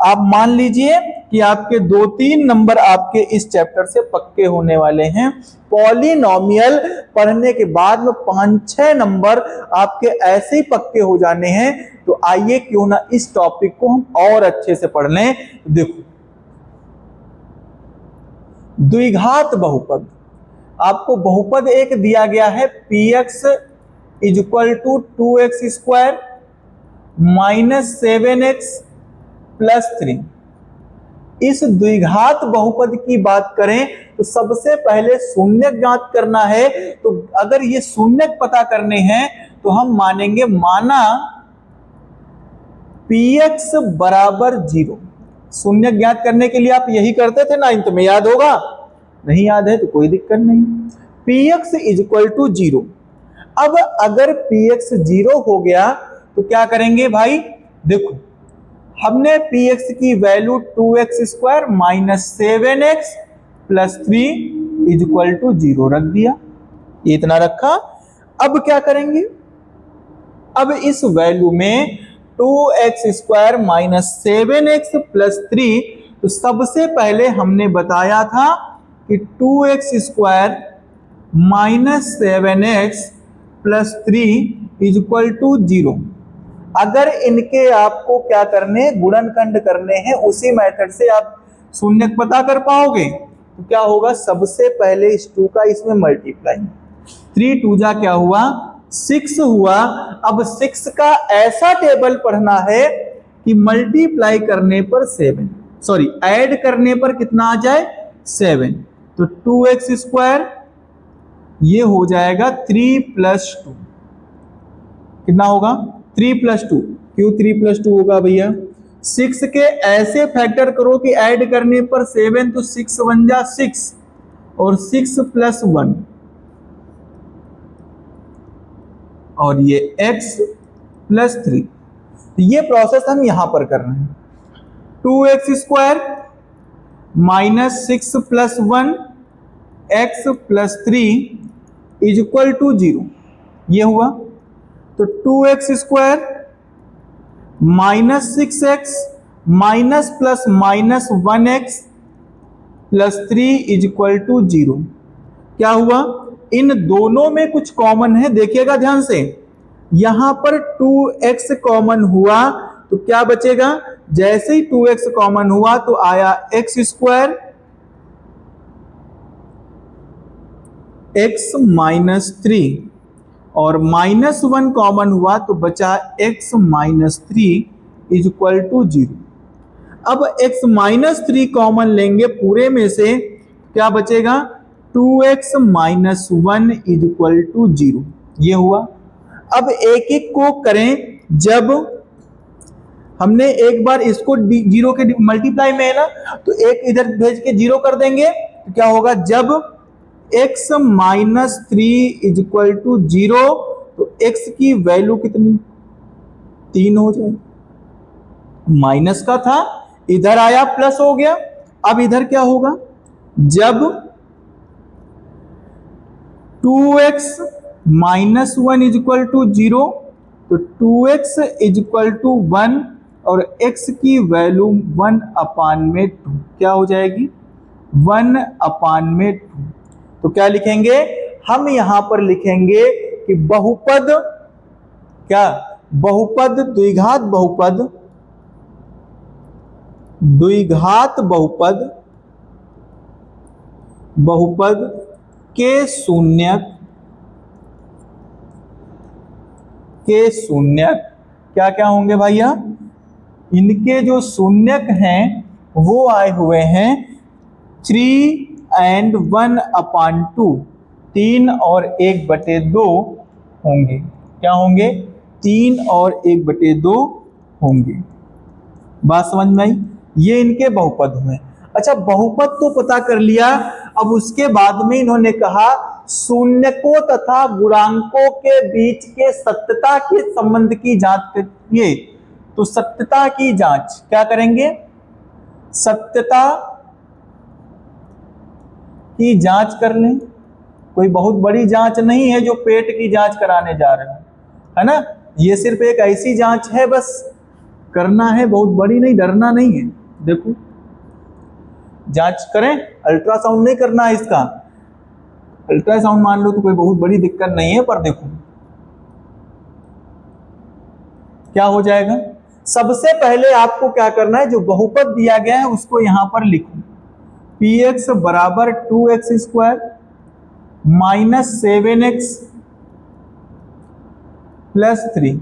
आप मान लीजिए कि आपके 2-3 नंबर आपके इस चैप्टर से पक्के होने वाले हैं। पॉलिनोमियल पढ़ने के बाद में 5-6 नंबर आपके ऐसे ही पक्के हो जाने हैं। तो आइए क्यों ना इस टॉपिक को हम और अच्छे से पढ़ लें। देखो, द्विघात बहुपद, आपको बहुपद एक दिया गया है px is equal to 2x square minus 7x plus 3। इस द्विघात बहुपद की बात करें तो सबसे पहले शून्यक ज्ञात करना है। तो अगर ये शून्यक पता करने हैं तो हम मानेंगे, माना px बराबर 0। शून्यक ज्ञात करने के लिए आप यही करते थे 9th में, याद होगा? नहीं याद है तो कोई दिक्कत नहीं। px is equal to 0। अब अगर px 0 हो गया तो क्या करेंगे भाई? देखो, हमने px की value 2x square minus 7x plus 3 is equal to 0 रख दिया, इतना रखा। अब क्या करेंगे? अब इस वैल्यू में 2x square minus 7x plus 3, तो सबसे पहले हमने बताया था कि 2x square minus 7x plus 3 is equal to 0। अगर इनके आपको क्या करने, गुणनखंड करने हैं, उसी मेथड से आप शून्यक पता कर पाओगे। तो क्या होगा? सबसे पहले इस 2 का इसमें मल्टीप्लाई, 3 2 जा क्या हुआ? 6 हुआ। अब 6 का ऐसा टेबल पढ़ना है कि मल्टीप्लाई करने पर 7, सॉरी ऐड करने पर कितना आ जाए? 7। तो 2x स्क्वायर ये हो जाएगा 3 प्लस 2, कितना होगा? 3 प्लस 2। क्यों 3 प्लस 2 होगा भैया? 6 के ऐसे फैक्टर करो कि ऐड करने पर 7, तो 6 1 जा 6 और 6 प्लस 1 और ये x प्लस 3। ये प्रोसेस हम यहां पर कर रहे हैं। 2x square minus 6 plus 1 x plus 3 is equal to 0, ये हुआ। तो 2x² -6x minus plus minus 1x plus 3 is equal to 0। क्या हुआ, इन दोनों में कुछ कॉमन है, देखिएगा ध्यान से। यहां पर 2x कॉमन हुआ तो क्या बचेगा, जैसे ही 2x कॉमन हुआ तो आया x² x -3 और -1 कॉमन हुआ तो बचा x -3 इज इक्वल टू 0। अब x -3 कॉमन लेंगे पूरे में से, क्या बचेगा 2x -1 इज इक्वल टू 0। ये हुआ। अब एक एक को करें, जब हमने एक बार इसको 0 के मल्टीप्लाई में है ना, तो एक इधर भेज के 0 कर देंगे तो क्या होगा, जब x -3 इज इक्वल टू 0 तो x की वैल्यू कितनी 3 हो जाए। माइनस का था, इधर आया प्लस हो गया। अब इधर क्या होगा, जब 2x -1 इज इक्वल टू 0 तो 2x इज इक्वल टू 1 और x की वैल्यू 1/2 क्या हो जाएगी 1/2। तो क्या लिखेंगे हम, यहां पर लिखेंगे कि बहुपद, क्या बहुपद, द्विघात बहुपद, द्विघात बहुपद, बहुपद के शून्यक, के शून्यक क्या क्या होंगे भैया, इनके जो शून्यक हैं वो आए हुए हैं 3 and 1/2, 3 और 1/2 होंगे। क्या होंगे, 3 और 1/2 होंगे। बात समझ में आई, ये इनके बहुपद हुए। अच्छा, बहुपद तो पता कर लिया। अब उसके बाद में इन्होंने कहा शून्यकों तथा गुणांकों के बीच के सत्यता के संबंध की जांच करिए। तो सत्यता की जांच क्या करेंगे, सत्यता की जांच कर लें। कोई बहुत बड़ी जांच नहीं है जो पेट की जांच कराने जा रहे हैं, है ना। ये सिर्फ एक ऐसी जांच है, बस करना है, बहुत बड़ी नहीं, डरना नहीं है। देखो जांच करें, अल्ट्रासाउंड नहीं करना है इसका। अल्ट्रासाउंड मान लो तो कोई बहुत बड़ी दिक्कत नहीं है, पर देखो क्या हो जाएगा। सबसे पहले आपको क्या करना है, जो बहुपद दिया गया है उसको यहां पर लिखो। px बराबर 2x² -7x प्लस 3,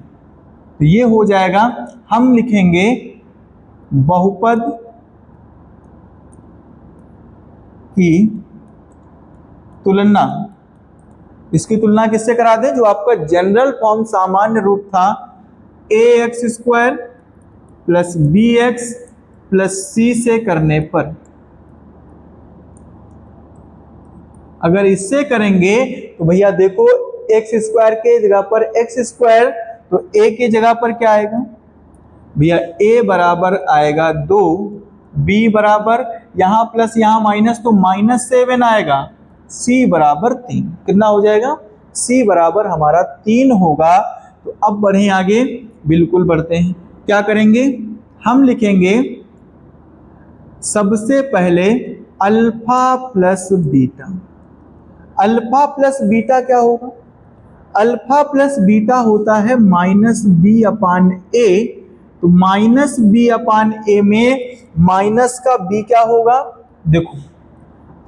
तो ये हो जाएगा। हम लिखेंगे बहुपद की तुलना, इसकी तुलना किससे करा दें, जो आपका जनरल फॉर्म सामान्य रूप था ax² plus bx plus c से करने पर। अगर इससे करेंगे तो भैया देखो x² के जगह पर x², तो a की जगह पर क्या आएगा भैया, a बराबर आएगा 2, b बराबर यहां प्लस यहां माइनस तो -7 आएगा, c बराबर 3। कितना हो जाएगा, c बराबर हमारा 3 होगा। तो अब बढ़े आगे, बिल्कुल बढ़ते हैं। क्या करेंगे, हम लिखेंगे सबसे पहले alpha plus beta. Alpha plus beta क्या होगा, अल्फा प्लस बीटा होता है -b/a। तो -b/a में माइनस का b क्या होगा, देखो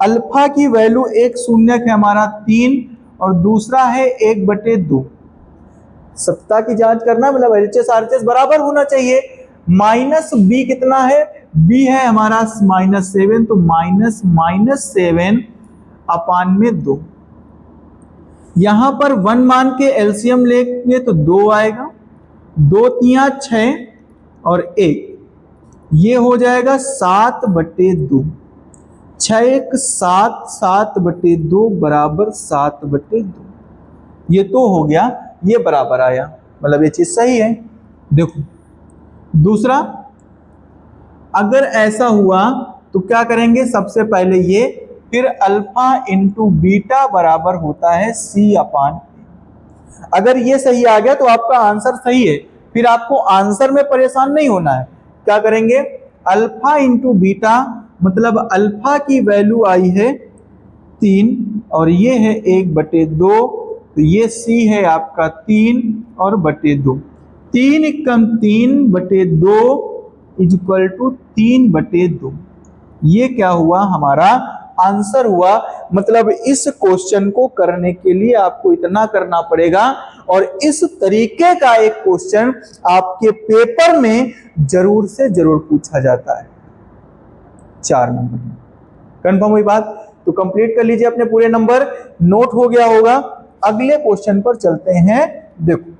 अल्फा की वैल्यू एक शून्यक है हमारा 3 और दूसरा है 1/2। सत्ता की जांच करना मतलब एलएचएस आरएचएस बराबर होना चाहिए। -b कितना है, b है हमारा -7, तो -7/2। यहां पर 1 मान के एलसीएम लेंगे तो 2 आएगा, 2 तिया 6 और 1, ये हो जाएगा 7/2। 6 1 7, 7/2 बराबर 7/2। ये तो हो गया, ये बराबर आया, मतलब ये चीज सही है। देखो दूसरा, अगर ऐसा हुआ तो क्या करेंगे, सबसे पहले ये, फिर अल्फा इंटू बीटा बराबर होता है c/a। अगर ये सही आ गया तो आपका आंसर सही है, फिर आपको आंसर में परेशान नहीं होना है। क्या करेंगे, अल्फा इंटू बीटा, मतलब अल्फा की वैल्यू आई है 3 और ये है 1/2, तो ये सी है आपका 3 और बटे 2, 3 कम 3/2 इक्वल टू 3/2। ये क्या हुआ, हमारा आंसर हुआ। मतलब इस क्वेश्चन को करने के लिए आपको इतना करना पड़ेगा, और इस तरीके का एक क्वेश्चन आपके पेपर में जरूर से जरूर पूछा जाता है 4 नंबर में। कंफर्म हुई बात? तो कंप्लीट कर लीजिए अपने पूरे नंबर, नोट हो गया होगा। अगले क्वेश्चन पर चलते हैं। देखो,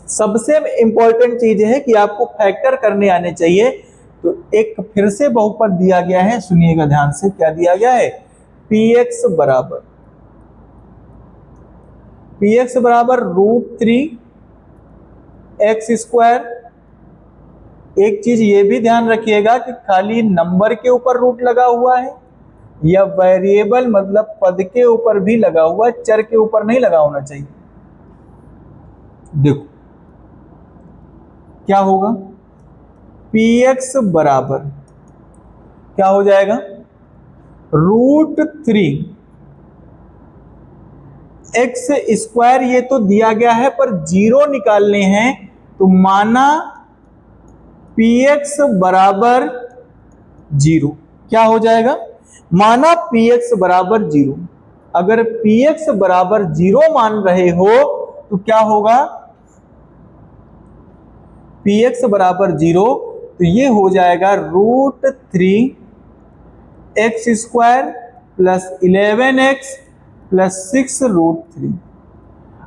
सबसे इंपॉर्टेंट चीज है कि आपको फैक्टर करने आने चाहिए। तो एक फिर से बहुपद दिया गया है, सुनिएगा ध्यान से। क्या दिया गया है, px बराबर √3x²। एक चीज ये भी ध्यान रखिएगा कि खाली नंबर के ऊपर रूट लगा हुआ है या वेरिएबल मतलब पद के ऊपर भी लगा हुआ है, चर के ऊपर नहीं लगा होना चाहिए। देखो क्या होगा, px बराबर क्या हो जाएगा, √3x²। ये तो दिया गया है पर जीरो निकालने हैं, तो माना px बराबर 0। क्या हो जाएगा, माना px बराबर 0। अगर px बराबर 0 मान रहे हो तो क्या होगा, px बराबर 0, तो ये हो जाएगा √3x² प्लस 11x प्लस 6√3।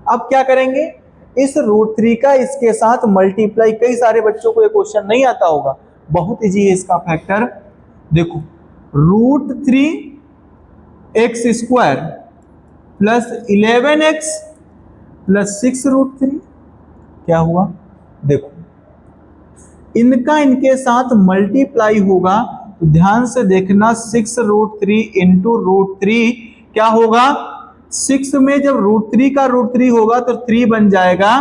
अब क्या करेंगे, इस √3 का इसके साथ मल्टीप्लाई। कई सारे बच्चों को ये क्वेश्चन नहीं आता होगा, बहुत इजी है इसका फैक्टर। देखो √3x² प्लस 11x प्लस 6√3 क्या हुआ, देखो इनका इनके साथ मल्टीप्लाई होगा, तो ध्यान से देखना। 6√3 इंटू √3 क्या होगा, 6 में जब √3 का √3 होगा तो 3 बन जाएगा,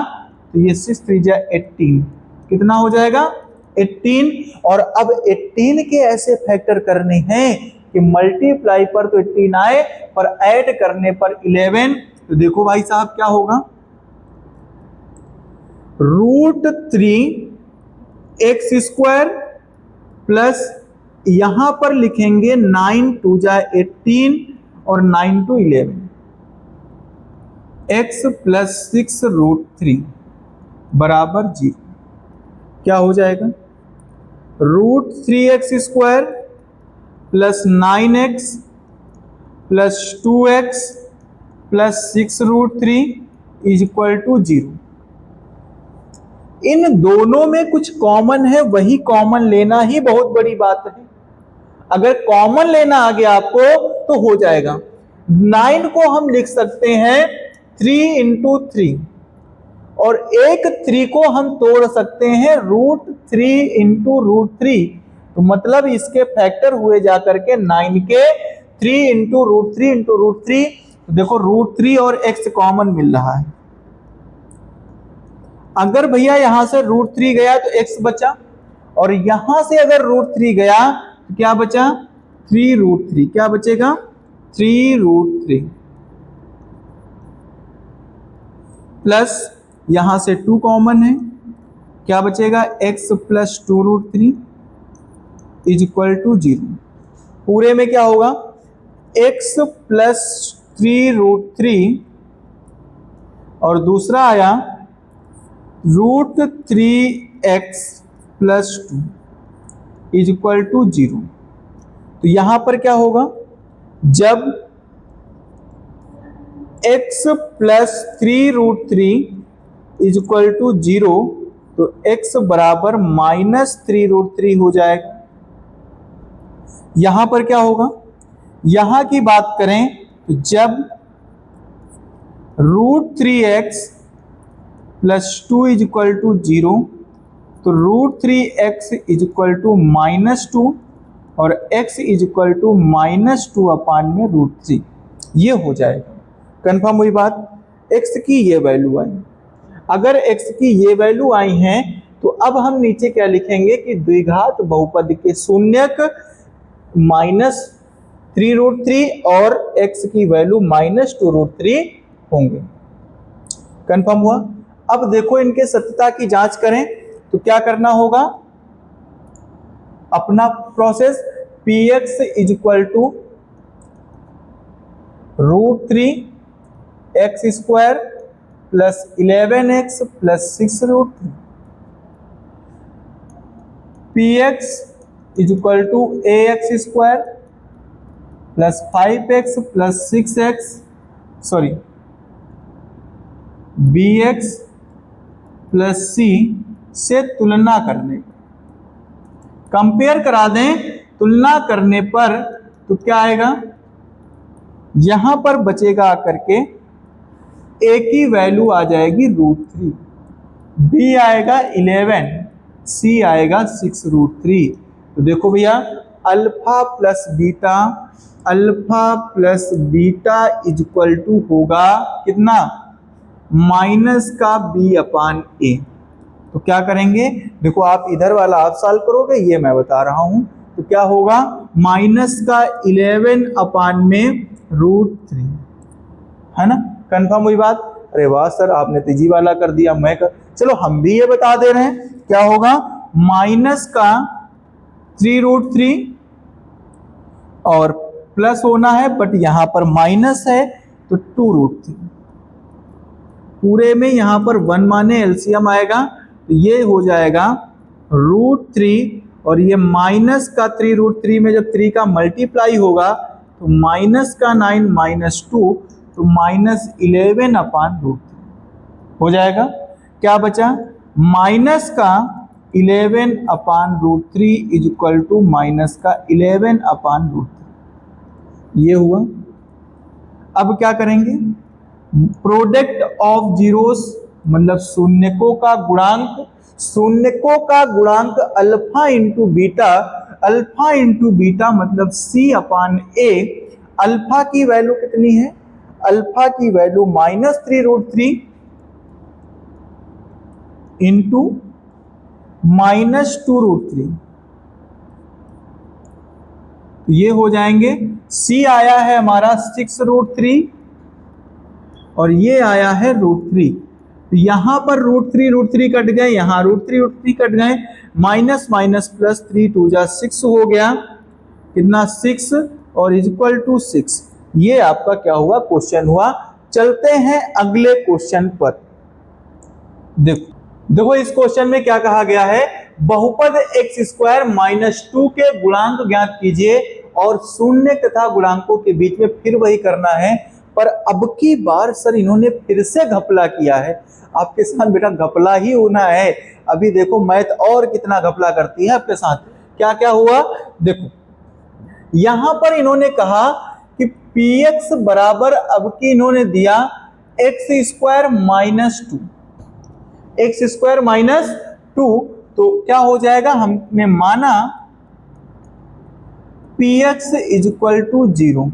तो ये 6 3 जा 18, कितना हो जाएगा 18। और अब 18 के ऐसे फैक्टर करने हैं कि मल्टीप्लाई पर तो 18 आए, पर ऐड करने पर 11। तो देखो भाई साहब क्या होगा, √3x² प्लस यहां पर लिखेंगे 9 2 जा 18 और 9 2 11 x प्लस 6√3 बराबर 0। क्या हो जाएगा, √3x² plus 9x plus 2x plus 6√3 equal to 0। इन दोनों में कुछ कॉमन है, वही कॉमन लेना ही बहुत बड़ी बात है। अगर कॉमन लेना आ गया आपको तो हो जाएगा। 9 को हम लिख सकते हैं 3 इंटू 3, और एक 3 को हम तोड़ सकते हैं √3 इंटू √3। तो मतलब इसके फैक्टर हुए जाकर के 9 के 3 इंटू √3 इंटू √3। तो देखो √3 और x कॉमन मिल रहा है। अगर भैया यहां से √3 गया तो x बचा, और यहां से अगर √3 गया तो क्या बचा, 3√3। क्या बचेगा, 3√3 प्लस यहां से 2 कॉमन है, क्या बचेगा, x plus 2√3 is equal to 0। पूरे में क्या होगा, x प्लस 3√3 और दूसरा आया √3x plus 2 is equal to 0। तो यहां पर क्या होगा, जब x plus 3√3 is equal to 0, तो x बराबर -3√3 हो जाएगा। यहां पर क्या होगा, यहां की बात करें तो जब √3x plus 2 is equal to 0, तो √3x इज इक्वल टू -2 और x इज इक्वल टू -2 अपान में √3, ये हो जाएगा। कंफर्म हुई बात। x की ये वैल्यू आई। अगर x की ये वैल्यू आई हैं तो अब हम नीचे क्या लिखेंगे कि द्विघात बहुपद के शून्यक -3√3 और x की वैल्यू -2√3 होंगे। कंफर्म हुआ। अब देखो इनके सत्यता की जांच करें तो क्या करना होगा, अपना process px is equal to √3x² plus 11x plus 6√3, px is equal to ax² plus 5x plus 6x, sorry bx plus c से तुलना करने, कंपेयर करा दें, तुलना करने पर तो क्या आएगा, यहां पर बचेगा आकर के a की वैल्यू आ जाएगी √3, b आएगा 11, c आएगा 6√3। तो देखो भैया alpha plus beta is equal to होगा कितना, माइनस का b/a। तो क्या करेंगे, देखो आप इधर वाला आप सॉल्व करोगे, ये मैं बता रहा हूं। तो क्या होगा, माइनस का 11/√3, है ना। कंफर्म हुई बात। अरे वाह सर, आपने तेजी वाला कर दिया, चलो हम भी ये बता दे रहे हैं। क्या होगा, माइनस का 3√3 और प्लस होना है, बट यहां पर माइनस है तो 2√3, पूरे में यहां पर 1 माने एलसीएम आएगा, तो ये हो जाएगा √3 और ये माइनस का 3√3 में जब 3 का मल्टीप्लाई होगा तो माइनस का 9 -2 तो -11/√3 हो जाएगा। क्या बचा, माइनस का 11/√3 इज इक्वल टू माइनस का 11/√3, ये हुआ। अब क्या करेंगे, प्रोडक्ट ऑफ जीरोस मतलब शून्यकों का गुणांक अल्फा इंटू बीटा मतलब c/a। अल्फा की वैल्यू कितनी है, अल्फा की वैल्यू -3√3 इंटू -2√3, तो ये हो जाएंगे, c आया है हमारा 6√3 और ये आया है √3। तो यहां पर √3 कट गए, यहां √3 कट गए, माइनस माइनस प्लस 3 2 जा 6 हो गया, कितना 6 और इज इक्वल टू 6। ये आपका क्या हुआ, क्वेश्चन हुआ। चलते हैं अगले क्वेश्चन पर। देखो इस क्वेश्चन में क्या कहा गया है, बहुपद x² -2 के गुणांक ज्ञात कीजिए और शून्य तथा गुणांकों के बीच में फिर वही करना है। पर अब की बार सर इन्होंने फिर से घपला किया है। आपके साथ बेटा घपला ही होना है। अभी देखो मैथ और कितना घपला करती है आपके साथ। क्या क्या हुआ, देखो यहां पर इन्होंने कहा कि px बराबर, अब की इन्होंने दिया x² -2, तो क्या हो जाएगा, हमने माना px is equal to 0।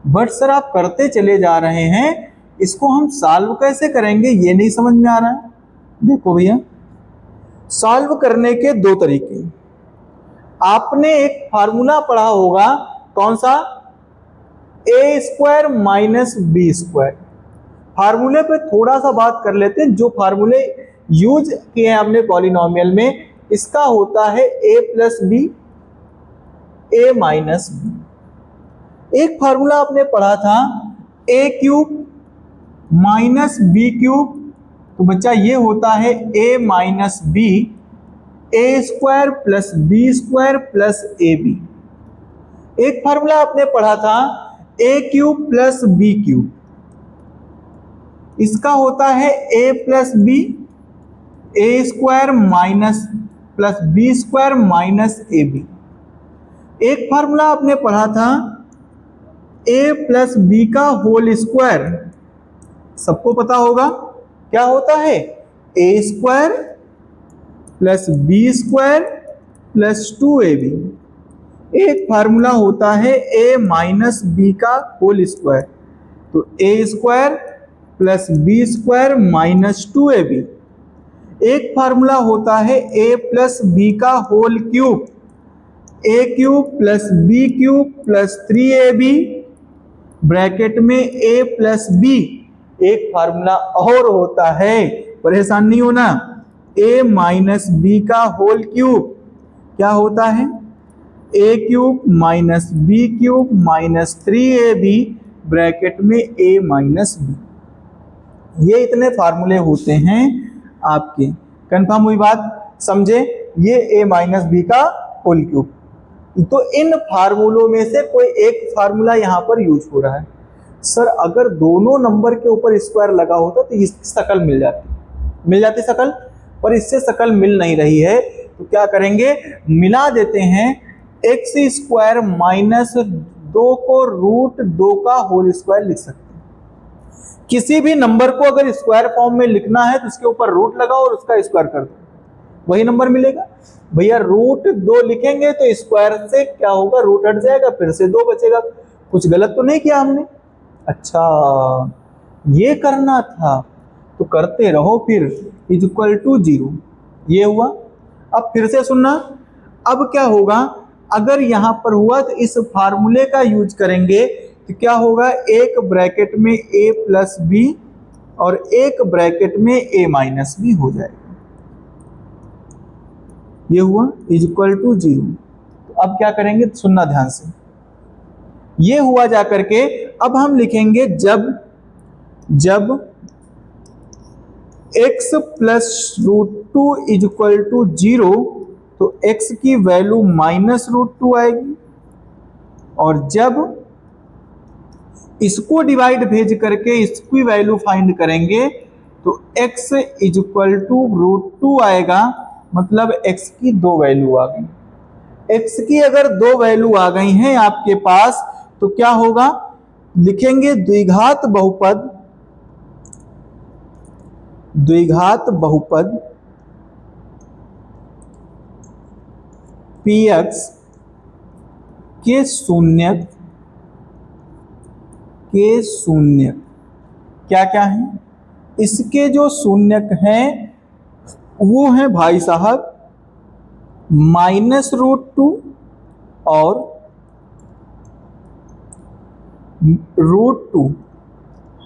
But sir आप करते चले जा रहे हैं, इसको हम सॉल्व कैसे करेंगे ये नहीं समझ में आ रहा है। देखो भैया, सॉल्व करने के दो तरीके। आपने एक फार्मूला पढ़ा होगा, कौन सा, a² - b²। फार्मूले पे थोड़ा सा बात कर लेते हैं। जो फार्मूले यूज किए हैं आपने पॉलिनोमियल में, इसका होता है a + b, a - b। एक फार्मूला आपने पढ़ा था a³ - b³, तो बच्चा ये होता है a - b, a² + b² + ab। एक फार्मूला आपने पढ़ा था a³ + b³, इसका होता है a + b, a² - + b² - ab। एक फार्मूला आपने पढ़ा था a + b का होल स्क्वायर, सबको पता होगा क्या होता है, a² + b² + 2ab। एक फार्मूला होता है a - b का होल स्क्वायर, तो a² plus B square minus 2ab। एक फार्मूला होता है a प्लस बी का whole cube, a cube plus B cube plus 3ab bracket में a प्लस बी। एक फार्मूला और होता है, परेशान नहीं होना, a माइनस बी का होल क्यूब क्या होता है, a cube minus B cube minus 3ab bracket में a माइनस बी। ये इतने फार्मूले होते हैं आपके। कंफर्म हुई बात, समझे? ये a माइनस बी का होल क्यूब। तो इन फार्मूलों में से कोई एक फार्मूला यहां पर यूज हो रहा है। सर अगर दोनों नंबर के ऊपर स्क्वायर लगा होता तो इसकी शकल मिल जाती शकल, पर इससे शकल मिल नहीं रही है, तो क्या करेंगे, मिला देते हैं। एक्स स्क्वायर माइनस 2 को रूट 2 का होल स्क्वायर लिख सकते हैं। किसी भी नंबर को अगर स्क्वायर फॉर्म में लिखना है तो उसके ऊपर रूट लगाओ और उसका स्क्वायर कर दो, वही नंबर मिलेगा। भैया रूट 2 लिखेंगे तो स्क्वायर से क्या होगा, रूट हट जाएगा, फिर से 2 बचेगा। कुछ गलत तो नहीं किया हमने? अच्छा ये करना था तो करते रहो फिर, इज इक्वल टू 0 ये हुआ। अब फिर से सुनना, अब क्या होगा, अगर यहां पर हुआ तो इस फार्मूले का यूज करेंगे तो क्या होगा, एक ब्रैकेट में a प्लस बी और एक ब्रैकेट में a माइनस बी हो जाएगा। ये हुआ इज इक्वल टू 0। तो अब क्या करेंगे, सुनना ध्यान से, ये हुआ जा करके अब हम लिखेंगे जब x plus root 2 is equal to 0 तो x की वैल्यू माइनस रूट 2 आएगी, और जब इसको डिवाइड भेज करके इसकी वैल्यू फाइंड करेंगे तो x is equal to root 2 आएगा। मतलब x की 2 वैल्यू आ गई। x की अगर 2 वैल्यू आ गई हैं आपके पास तो क्या होगा, लिखेंगे द्विघात बहुपद px के शून्यक क्या क्या है, इसके जो शून्यक हैं वो है भाई साहब माइनस रूट 2 और रूट 2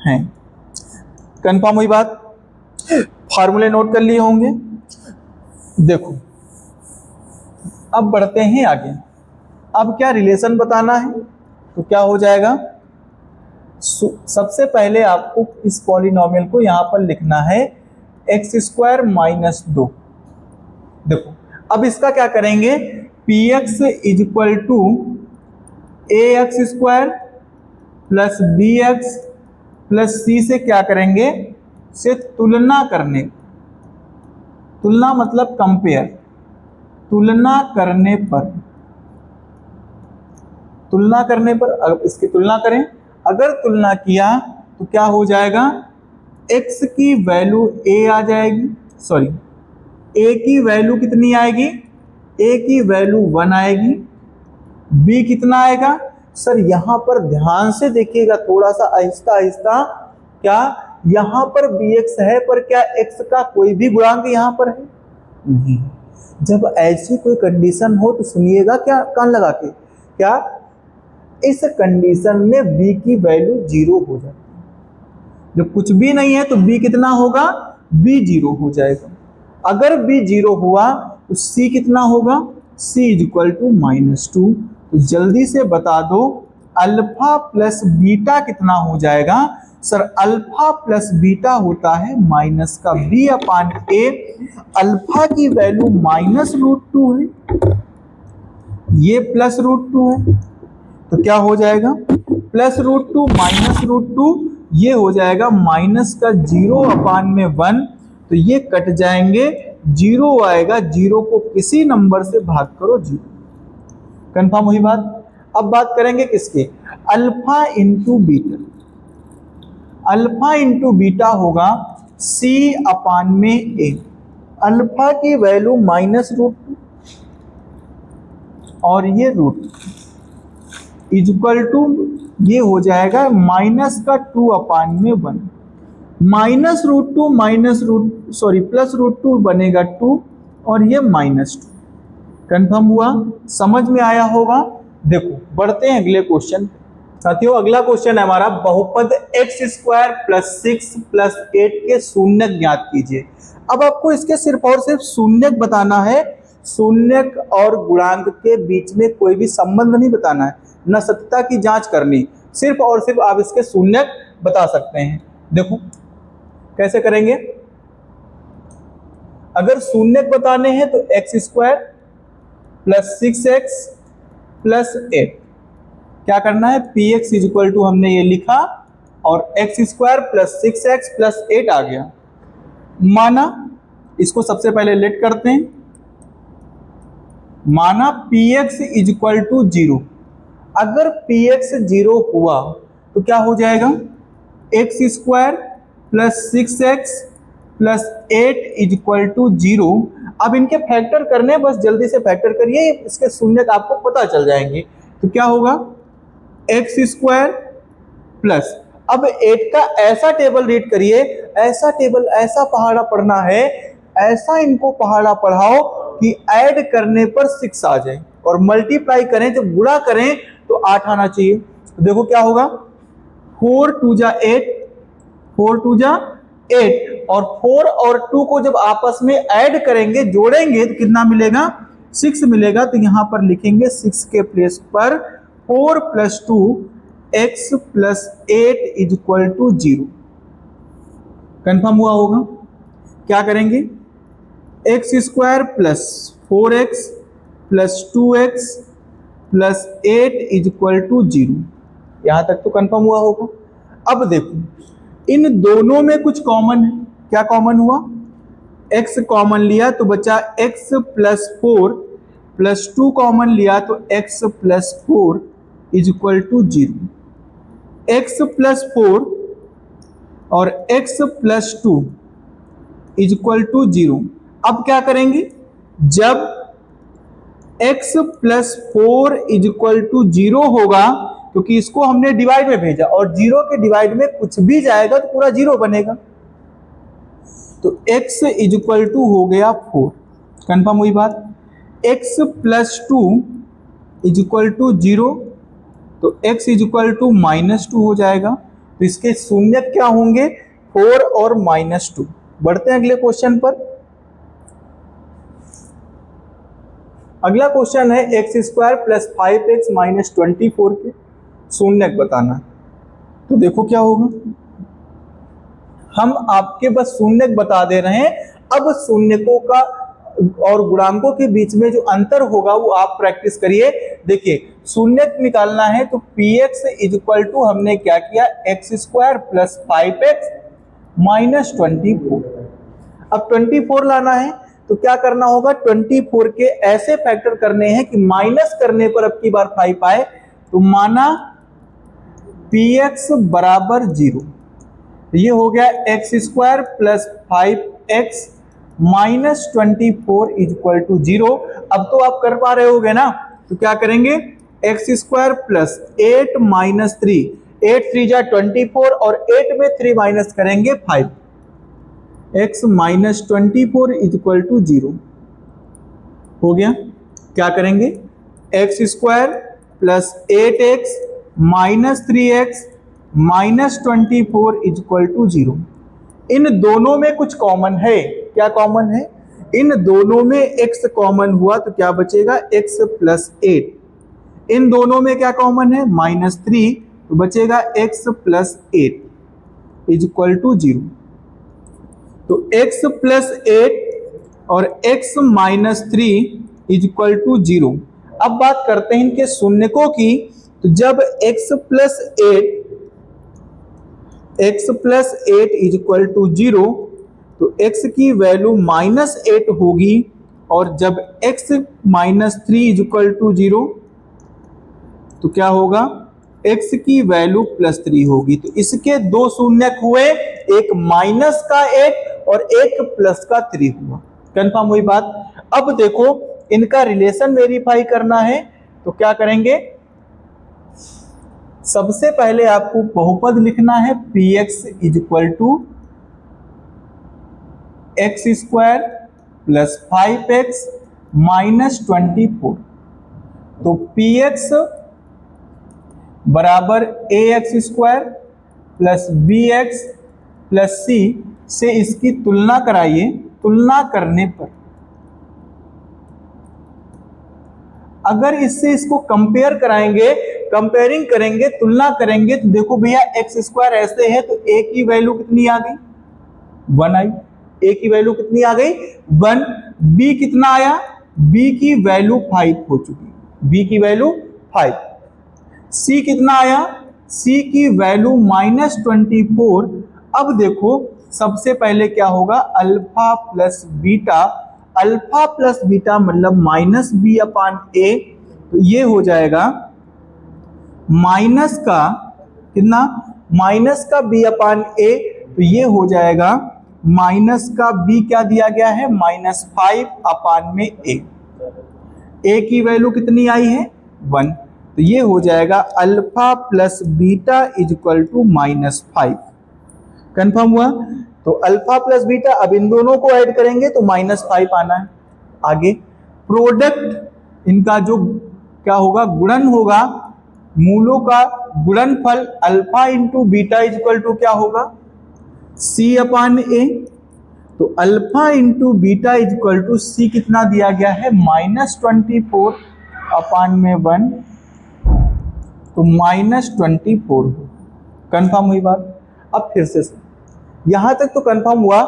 हैं। कंफर्म हुई बात? फार्मूले नोट कर लिए होंगे। देखो अब बढ़ते हैं आगे। अब क्या रिलेशन बताना है, तो क्या हो जाएगा, सबसे पहले आपको इस पॉलिनोमियल को यहां पर लिखना है एक्स स्क्वायर माइनस 2। देखो अब इसका क्या करेंगे, P x is equal to A X square plus B X plus C से क्या करेंगे, से तुलना करने, तुलना मतलब कंपेयर, तुलना करने पर अगर इसकी तुलना करें, अगर तुलना किया तो क्या हो जाएगा, x की वैल्यू a आ जाएगी, सॉरी a की वैल्यू कितनी आएगी, a की वैल्यू 1 आएगी, b कितना आएगा। सर यहां पर ध्यान से देखिएगा, थोड़ा सा आहिस्ता आहिस्ता, क्या यहां पर bx है, पर क्या x का कोई भी गुणांक यहां पर है नहीं। जब ऐसी कोई कंडीशन हो तो सुनिएगा, क्या कान लगा के, क्या इस कंडीशन में b की वैल्यू 0 हो जाती है। जब कुछ भी नहीं है तो b कितना होगा, b 0 हो जाएगा। अगर b 0 हुआ तो c कितना होगा, c इज इक्वल टू -2। तो जल्दी से बता दो अल्फा प्लस बीटा कितना हो जाएगा। सर अल्फा प्लस बीटा होता है माइनस का b अपान a। अल्फा की वैल्यू -√2 है, ये +√2 है, तो क्या हो जाएगा, +√2 -√2, ये हो जाएगा माइनस का 0 अपान में 1, तो ये कट जाएंगे, 0 आएगा, 0 को किसी नंबर से भाग करो 0। कंफर्म हुई बात? अब बात करेंगे किसके, alpha into beta. Alpha into beta होगा c अपान में a। अल्फा की वैल्यू -√2 और ये √2 इज इक्वल टू, ये हो जाएगा माइनस का 2 अपान में 1। प्लस रूट टू बनेगा 2 और ये -2। कंफर्म हुआ? समझ में आया होगा। देखो बढ़ते हैं अगले क्वेश्चन। साथियों अगला क्वेश्चन है हमारा, बहुपद x² + 6 + 8 के शून्यक ज्ञात कीजिए। अब आपको इसके सिर्फ और सिर्फ शून्यक बताना है, शून्यक और गुणांक के बीच में कोई भी संबंध नहीं बताना है, न सत्यता की जांच करनी, सिर्फ और सिर्फ आप इसके शून्यक बता सकते हैं। देखो कैसे करेंगे। अगर शून्यक बताने हैं तो x² + 6x + 8 क्या करना है, px = हमने ये लिखा और x² + 6x + 8 आ गया। माना, इसको सबसे पहले लेट करते हैं, माना px = 0। अगर px 0 हुआ तो क्या हो जाएगा, x² + 6x + 8 = 0। अब इनके फैक्टर करने, बस जल्दी से फैक्टर करिए, इसके शून्यक आपको पता चल जाएंगे। तो क्या होगा, x² प्लस, अब 8 का ऐसा टेबल रीड करिए, ऐसा टेबल, ऐसा पहाड़ा पढ़ना है, ऐसा इनको पहाड़ा पढ़ाओ कि ऐड करने पर 6 आ जाए और मल्टीप्लाई करें, जब गुणा करें तो 8 आना चाहिए। तो देखो क्या होगा, 4 × 2 = 8, 4 × 2 = 8 और 4 और 2 को जब आपस में ऐड करेंगे, जोड़ेंगे तो कितना मिलेगा, 6 मिलेगा। तो यहां पर लिखेंगे 6 के प्लेस पर 4 + 2 x + 8 = 0। कंफर्म हुआ होगा। क्या करेंगे, x² + 4x + 2x + 8 = 0। यहां तक तो कंफर्म हुआ होगा। अब देखो इन दोनों में कुछ कॉमन है। क्या कॉमन हुआ, x कॉमन लिया तो बचा x + 4 + 2 कॉमन लिया तो x + 4 = 0। x + 4 और x + 2 = 0। अब क्या करेंगे, जब x + 4 = 0 होगा, क्योंकि इसको हमने डिवाइड में भेजा और 0 के डिवाइड में कुछ भी जाएगा तो पूरा 0 बनेगा, तो x = हो गया 4। कंफर्म हुई बात। x + 2 = 0, तो x = -2 हो जाएगा। तो इसके शून्यक क्या होंगे, 4 और -2। बढ़ते हैं अगले क्वेश्चन पर। अगला क्वेश्चन है x² + 5x - 24 के शून्यक बताना। तो देखो क्या होगा, हम आपके बस शून्यक बता दे रहे हैं। अब शून्यकों का और गुणांकों के बीच में जो अंतर होगा वो आप प्रैक्टिस करिए। देखिए शून्यक निकालना है तो px = हमने क्या किया, x² + 5x - 24। अब 24 लाना है तो क्या करना होगा, 24 के ऐसे फैक्टर करने हैं कि माइनस करने पर अब की बार 5 आए। तो माना px = 0, ये हो गया x² + 5x - 24 = 0। अब तो आप कर पा रहे होगे ना। तो क्या करेंगे, x² + 8 - 3, 8 3 = 24 और 8 में 3 माइनस करेंगे 5, x - 24 = 0 हो गया। क्या करेंगे, x² + 8x - 3x - 24 = 0। इन दोनों में कुछ कॉमन है। क्या कॉमन है, इन दोनों में x कॉमन हुआ तो क्या बचेगा, x + 8। इन दोनों में क्या कॉमन है, -3, तो बचेगा x + 8 = 0। तो x + 8 और x - 3 = 0। अब बात करते हैं इनके शून्यकों की। तो जब x + 8 = 0 तो x की वैल्यू -8 होगी, और जब x - 3 = 0 तो क्या होगा, x की वैल्यू +3 होगी। तो इसके दो शून्यक हुए, एक माइनस का 8 और एक प्लस का 3 हुआ। कंफर्म हुई बात। अब देखो इनका रिलेशन वेरीफाई करना है तो क्या करेंगे, सबसे पहले आपको बहुपद लिखना है px = X square plus 5x minus 24। तो पी एक्स बराबर A X square plus B X plus C से इसकी तुलना कराइए। तुलना करने पर अगर इससे इसको कंपेयर कराएंगे, कंपेयरिंग करेंगे, तुलना करेंगे, तो देखो भैया एक्स स्क्वायर ऐसे है तो ए की वैल्यू कितनी आ गई? 1 आई। ए की वैल्यू कितनी आ गई? 1। बी कितना आया? बी की वैल्यू 5 हो चुकी, बी की वैल्यू 5। सी कितना आया? सी की वैल्यू -24। अब देखो सबसे पहले क्या होगा? Alpha plus beta, alpha plus beta मतलब माइनस बी अपान ए, तो ये हो जाएगा माइनस का कितना? माइनस का बी अपान ए, तो ये हो जाएगा माइनस का बी क्या दिया गया है? -5 अपान में ए। ए की वैल्यू कितनी आई है? 1। तो ये हो जाएगा alpha plus beta is equal to -5। Confirm हुआ? तो अल्फा प्लस बीटा, अब इन दोनों को ऐड करेंगे तो -5 आना है। आगे प्रोडक्ट इनका जो क्या होगा? गुणन होगा, मूलों का गुणनफल alpha into beta is equal to क्या होगा? C upon A. तो alpha into beta is equal to C कितना दिया गया है? -24 अपान में 1, तो -24। कंफर्म हुई बात? अब फिर से यहां तक तो कंफर्म हुआ।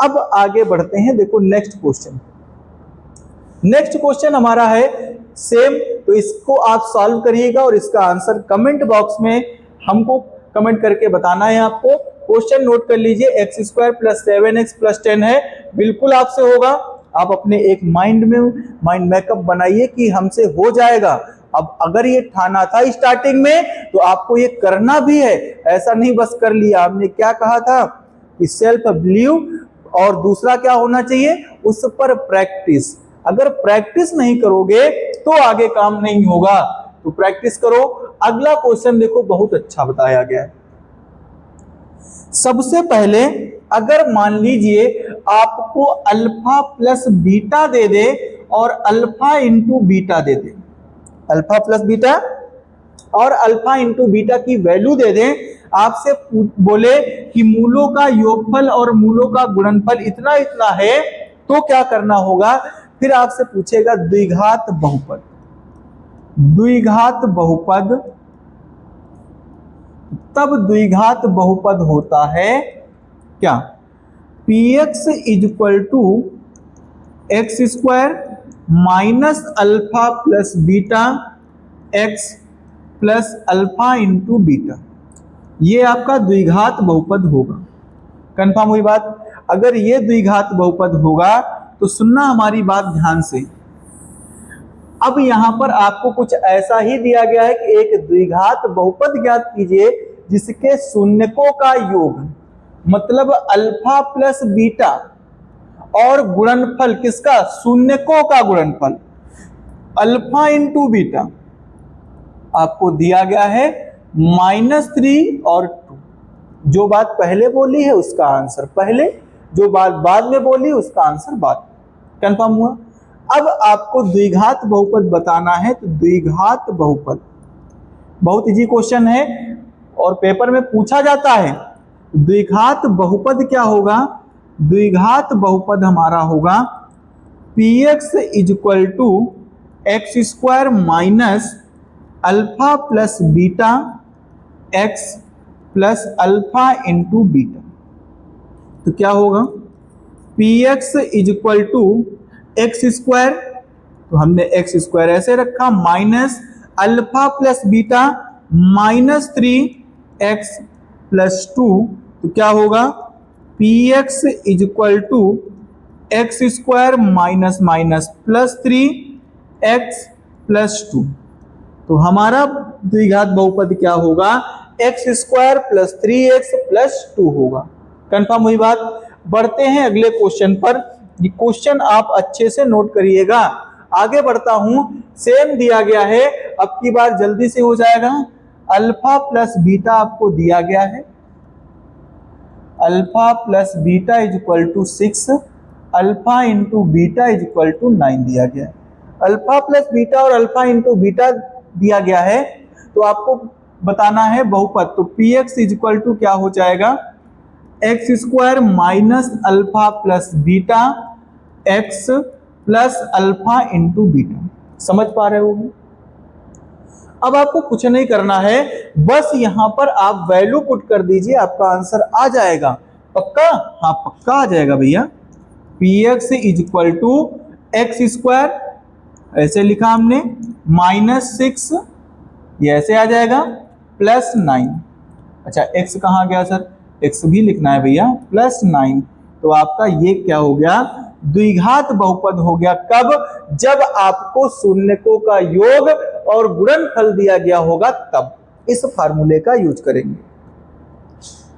अब आगे बढ़ते हैं। देखो नेक्स्ट क्वेश्चन, नेक्स्ट क्वेश्चन हमारा है सेम, तो इसको आप सॉल्व करिएगा और इसका आंसर कमेंट बॉक्स में हमको कमेंट करके बताना है आपको। क्वेश्चन नोट कर लीजिए, x square plus 7x plus 10 है, बिल्कुल आपसे होगा। आप अपने एक माइंड मेकअप बनाइए कि हमसे हो जाएगा। अब अगर ये ठाना था स्टार्टिंग में तो आपको ये करना भी है, ऐसा नहीं बस कर लिया। हमने क्या कहा था कि सेल्फ बिलीव, और दूसरा क्या होना चाहिए? उस पर प्रैक्टिस। अगर प्रैक्टिस नहीं करोगे तो आगे काम नहीं होगा, तो प्रैक्टिस करो। अगला क्वेश्चन देखो, बहुत अच्छा बताया गया है। सबसे पहले अगर मान लीजिए आपको अल्फा प्लस बीटा दे दे और अल्फा इंटू बीटा दे दे, अल्फा प्लस बीटा और अल्फा इंटू बीटा की वैल्यू दे दें, आपसे बोले कि मूलों का योगफल और मूलों का गुणनफल इतना इतना है, तो क्या करना होगा? फिर आपसे पूछेगा द्विघात बहुपद। द्विघात बहुपद, तब द्विघात बहुपद होता है क्या? px is equal to x square minus alpha plus beta x plus alpha into beta, ये आपका द्विघात बहुपद होगा। कंफर्म हुई बात? अगर ये द्विघात बहुपद होगा तो सुनना हमारी बात ध्यान से। अब यहां पर आपको कुछ ऐसा ही दिया गया है कि एक द्विघात बहुपद ज्ञात कीजिए जिसके शून्यकों का योग, मतलब अल्फा प्लस बीटा और गुणनफल किसका? शून्यकों का गुणनफल अल्फा इंटू बीटा आपको दिया गया है -3 और 2। जो बात पहले बोली है उसका आंसर पहले, जो बात बाद में बोली उसका आंसर बाद। कंफर्म हुआ? अब आपको द्विघात बहुपद बताना है, तो द्विघात बहुपद बहुत इजी क्वेश्चन है और पेपर में पूछा जाता है। द्विघात बहुपद क्या होगा? द्विघात बहुपद हमारा होगा px is equal to x square minus alpha plus beta x plus alpha into beta. तो क्या होगा? px is equal to x square, तो हमने एक्स स्क्वायर ऐसे रखा, minus alpha plus beta -3x plus 2, तो क्या होगा? px is equal to x square minus minus plus 3x plus 2। तो हमारा द्विघात बहुपद क्या होगा? X square plus 3x plus 2 होगा। कंफर्म हुई बात? बढ़ते हैं अगले क्वेश्चन पर। ये क्वेश्चन आप अच्छे से नोट करिएगा। आगे बढ़ता हूं, सेम दिया गया है, अब की बार जल्दी से हो जाएगा। अल्फा प्लस बीटा आपको दिया गया है, alpha plus beta is equal to 6 alpha into beta is equal to 9 दिया गया है। अल्फा प्लस बीटा और अल्फा इंटू बीटा दिया गया है, तो आपको बताना है बहुपद। तो P x is equal to क्या हो जाएगा, x square minus alpha plus beta x plus alpha into beta. समझ पा रहे हो? अब आपको कुछ नहीं करना है, बस यहां पर आप वैल्यू पुट कर दीजिए, आपका आंसर आ जाएगा। पक्का? हाँ पक्का आ जाएगा भैया। P x is equal to x square ऐसे लिखा हमने, -6 ये ऐसे आ जाएगा, प्लस 9। अच्छा एक्स कहाँ गया सर, एक्स भी लिखना है भैया, प्लस 9। तो आपका ये क्या हो गया, द्विघात बहुपद हो गया। कब? जब आपको शून्यकों का योग और गुणनफल दिया गया होगा, तब इस फार्मूले का यूज करेंगे।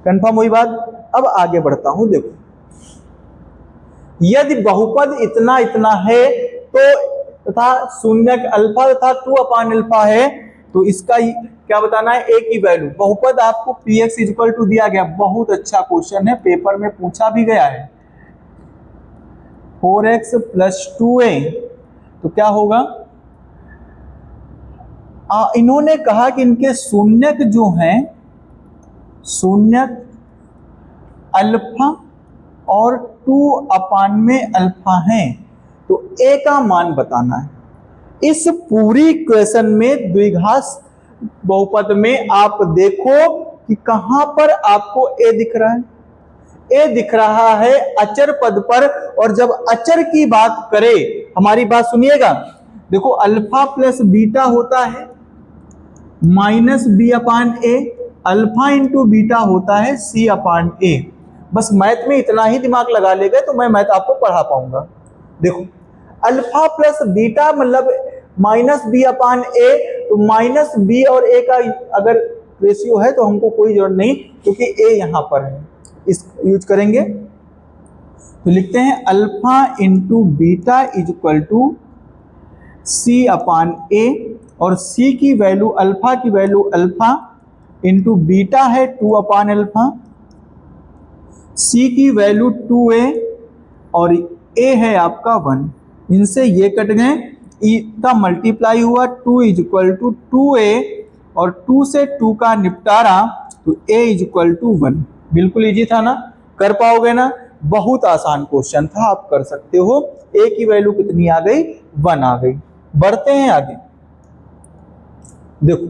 कंफर्म हुई बात? अब आगे बढ़ता हूं। देखो, यदि बहुपद इतना इतना है तो तथा शून्य अल्फा तथा 2/अल्फा है, तो इसका क्या बताना है, ए की वैल्यू। बहुपद आपको P x is equal to दिया गया, बहुत अच्छा क्वेश्चन है, पेपर में पूछा भी गया है। 4x प्लस 2a, तो क्या होगा, इन्होंने कहा कि इनके शून्यक जो हैं, शून्यक अल्फा और 2/अल्फा हैं, तो a का मान बताना है। इस पूरी इक्वेशन में द्विघात बहुपद में आप देखो कि कहां पर आपको a दिख रहा है। ए दिख रहा है अचर पद पर, और जब अचर की बात करें, हमारी बात सुनिएगा, देखो अल्फा प्लस बीटा होता है -b/a, अल्फा इंटू बीटा होता है c/a। बस मैथ में इतना ही दिमाग लगा ले गए तो मैं मैथ आपको पढ़ा पाऊंगा। देखो अल्फा प्लस बीटा मतलब -b/a, तो -b और a का अगर रेशियो है तो हमको कोई जरूरत नहीं, क्योंकि a यहां पर है, इस यूज करेंगे। तो लिखते हैं alpha into beta is equal to c/a, और c की वैल्यू, अल्फा की वैल्यू अल्फा इंटू बीटा है 2/अल्फा, c की वैल्यू 2a और a है आपका 1। इनसे ये कट गए, का मल्टीप्लाई हुआ, 2 इज इक्वल टू 2a, और 2 से 2 का निपटारा, तो a इज इक्वल टू 1। बिल्कुल इजी था ना, कर पाओगे ना? बहुत आसान क्वेश्चन था, आप कर सकते हो। a की वैल्यू कितनी आ गई, 1 आ गई। बढ़ते हैं आगे। देखो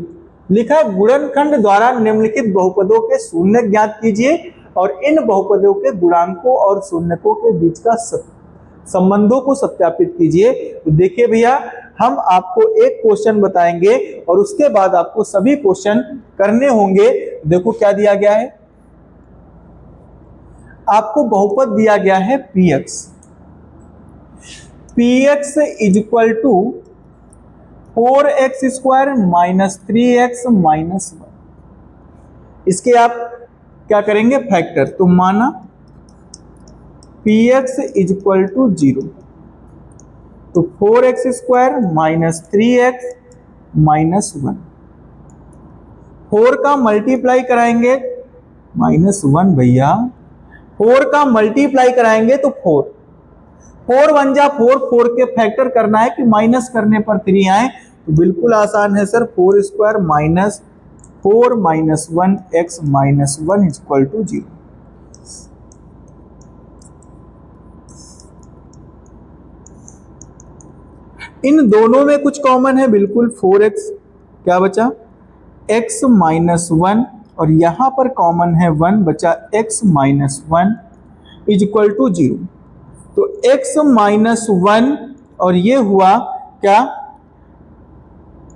लिखा गुणनखंड द्वारा निम्नलिखित बहुपदों के शून्य ज्ञात कीजिए और इन बहुपदों के गुणांकों और शून्यकों के बीच का संबंधों को सत्यापित कीजिए। तो देखिए भैया, हम आपको एक क्वेश्चन बताएंगे और उसके बाद आपको सभी क्वेश्चन करने होंगे। देखो क्या दिया गया है, आपको बहुपद दिया गया है px, px is equal to 4x square minus 3x minus 1। इसके आप क्या करेंगे, फैक्टर। तो माना px इज इक्वल टू 0, तो 4x square minus 3x minus 1। 4 का मल्टीप्लाई कराएंगे, -1 भैया, 4 का मल्टीप्लाई कराएंगे तो 4 1 जा 4, 4 के फैक्टर करना है कि माइनस करने पर 3 आए, तो बिल्कुल आसान है sir. 4 square minus 4 minus 1 x minus 1 is equal to 0। इन दोनों में कुछ कॉमन है, बिल्कुल 4x, क्या बचा, x माइनस 1, और यहां पर कॉमन है 1, बचा x minus 1 is equal to 0। तो x माइनस 1 और ये हुआ क्या,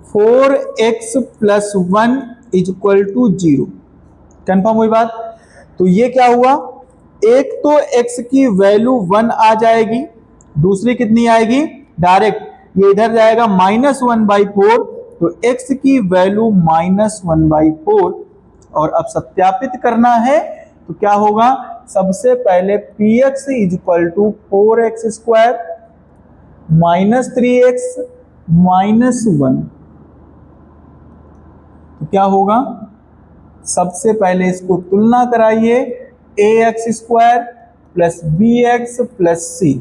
4x plus 1 is equal to 0। Confirm हुई बात? तो ये क्या हुआ, एक तो x की वैल्यू 1 आ जाएगी, दूसरी कितनी आएगी, डायरेक्ट ये इधर जाएगा -1/4, तो x की वैल्यू -1/4। और अब सत्यापित करना है तो क्या होगा, सबसे पहले px is equal to 4x square minus 3x minus 1। तो क्या होगा, सबसे पहले इसको तुलना कराइए, ax square plus B X plus C.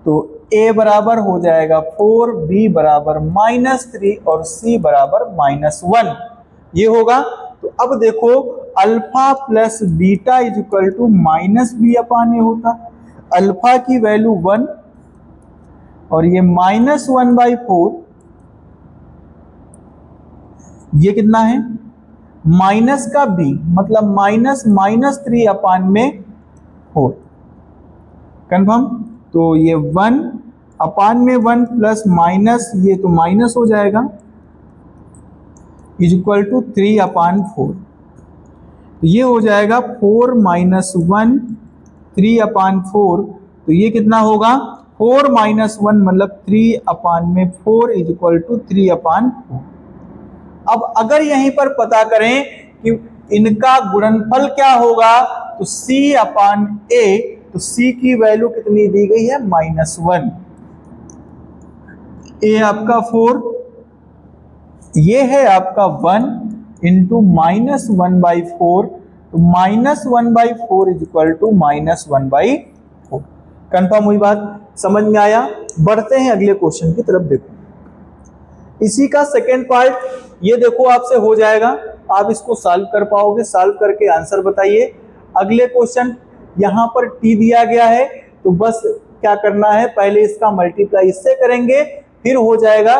तो a बराबर हो जाएगा 4, b बराबर -3 और c बराबर -1 ये होगा। तो अब देखो alpha plus beta is equal to -b/a होता। अल्फा की वैल्यू 1 और ये -1/4, ये कितना है माइनस का b मतलब -3/4 कन्फर्म। तो ये 1/1 प्लस माइनस ये तो माइनस हो जाएगा इज इक्वल टू 3/4। ये हो जाएगा 4 - 1 3/4। तो ये कितना होगा 4 - 1 मतलब 3/4 इज इक्वल टू 3/4। अब अगर यहीं पर पता करें कि इनका गुणनफल क्या होगा तो c/a, तो c की वैल्यू कितनी दी गई है -1, a आपका 4, ये है आपका 1 इंटू -1/4, तो -1/4 इज इक्वल टू -1/4। कंफर्म हुई बात, समझ में आया। बढ़ते हैं अगले क्वेश्चन की तरफ। देखो इसी का सेकेंड पार्ट, ये देखो आपसे हो जाएगा, आप इसको सॉल्व कर पाओगे, सॉल्व करके आंसर बताइए। अगले क्वेश्चन यहां पर t दिया गया है, तो बस क्या करना है, पहले इसका मल्टीप्लाई इससे करेंगे फिर हो जाएगा।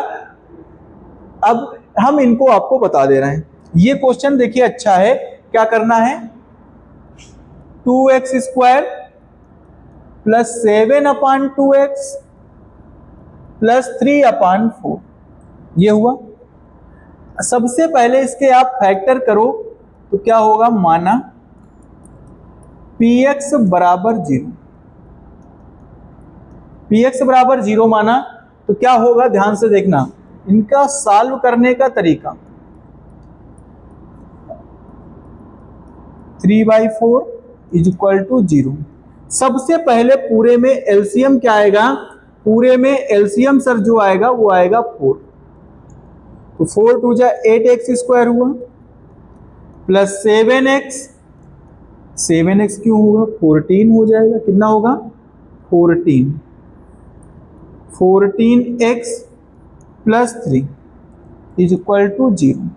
अब हम इनको आपको बता दे रहे हैं। ये क्वेश्चन देखिए अच्छा है, क्या करना है 2x² प्लस 7/2x प्लस 3/4 ये हुआ। सबसे पहले इसके आप फैक्टर करो तो क्या होगा, माना px बराबर 0, px बराबर 0 माना तो क्या होगा, ध्यान से देखना इनका सॉल्व करने का तरीका। 3/4 इज इक्वल टू 0। सबसे पहले पूरे में एलसीएम क्या आएगा, पूरे में एलसीएम सर जो आएगा वो आएगा 4। तो 4 × 2 = 8x² हुआ प्लस 7x क्यों होगा 14 हो जाएगा, कितना होगा 14x plus 3 is equal to 0।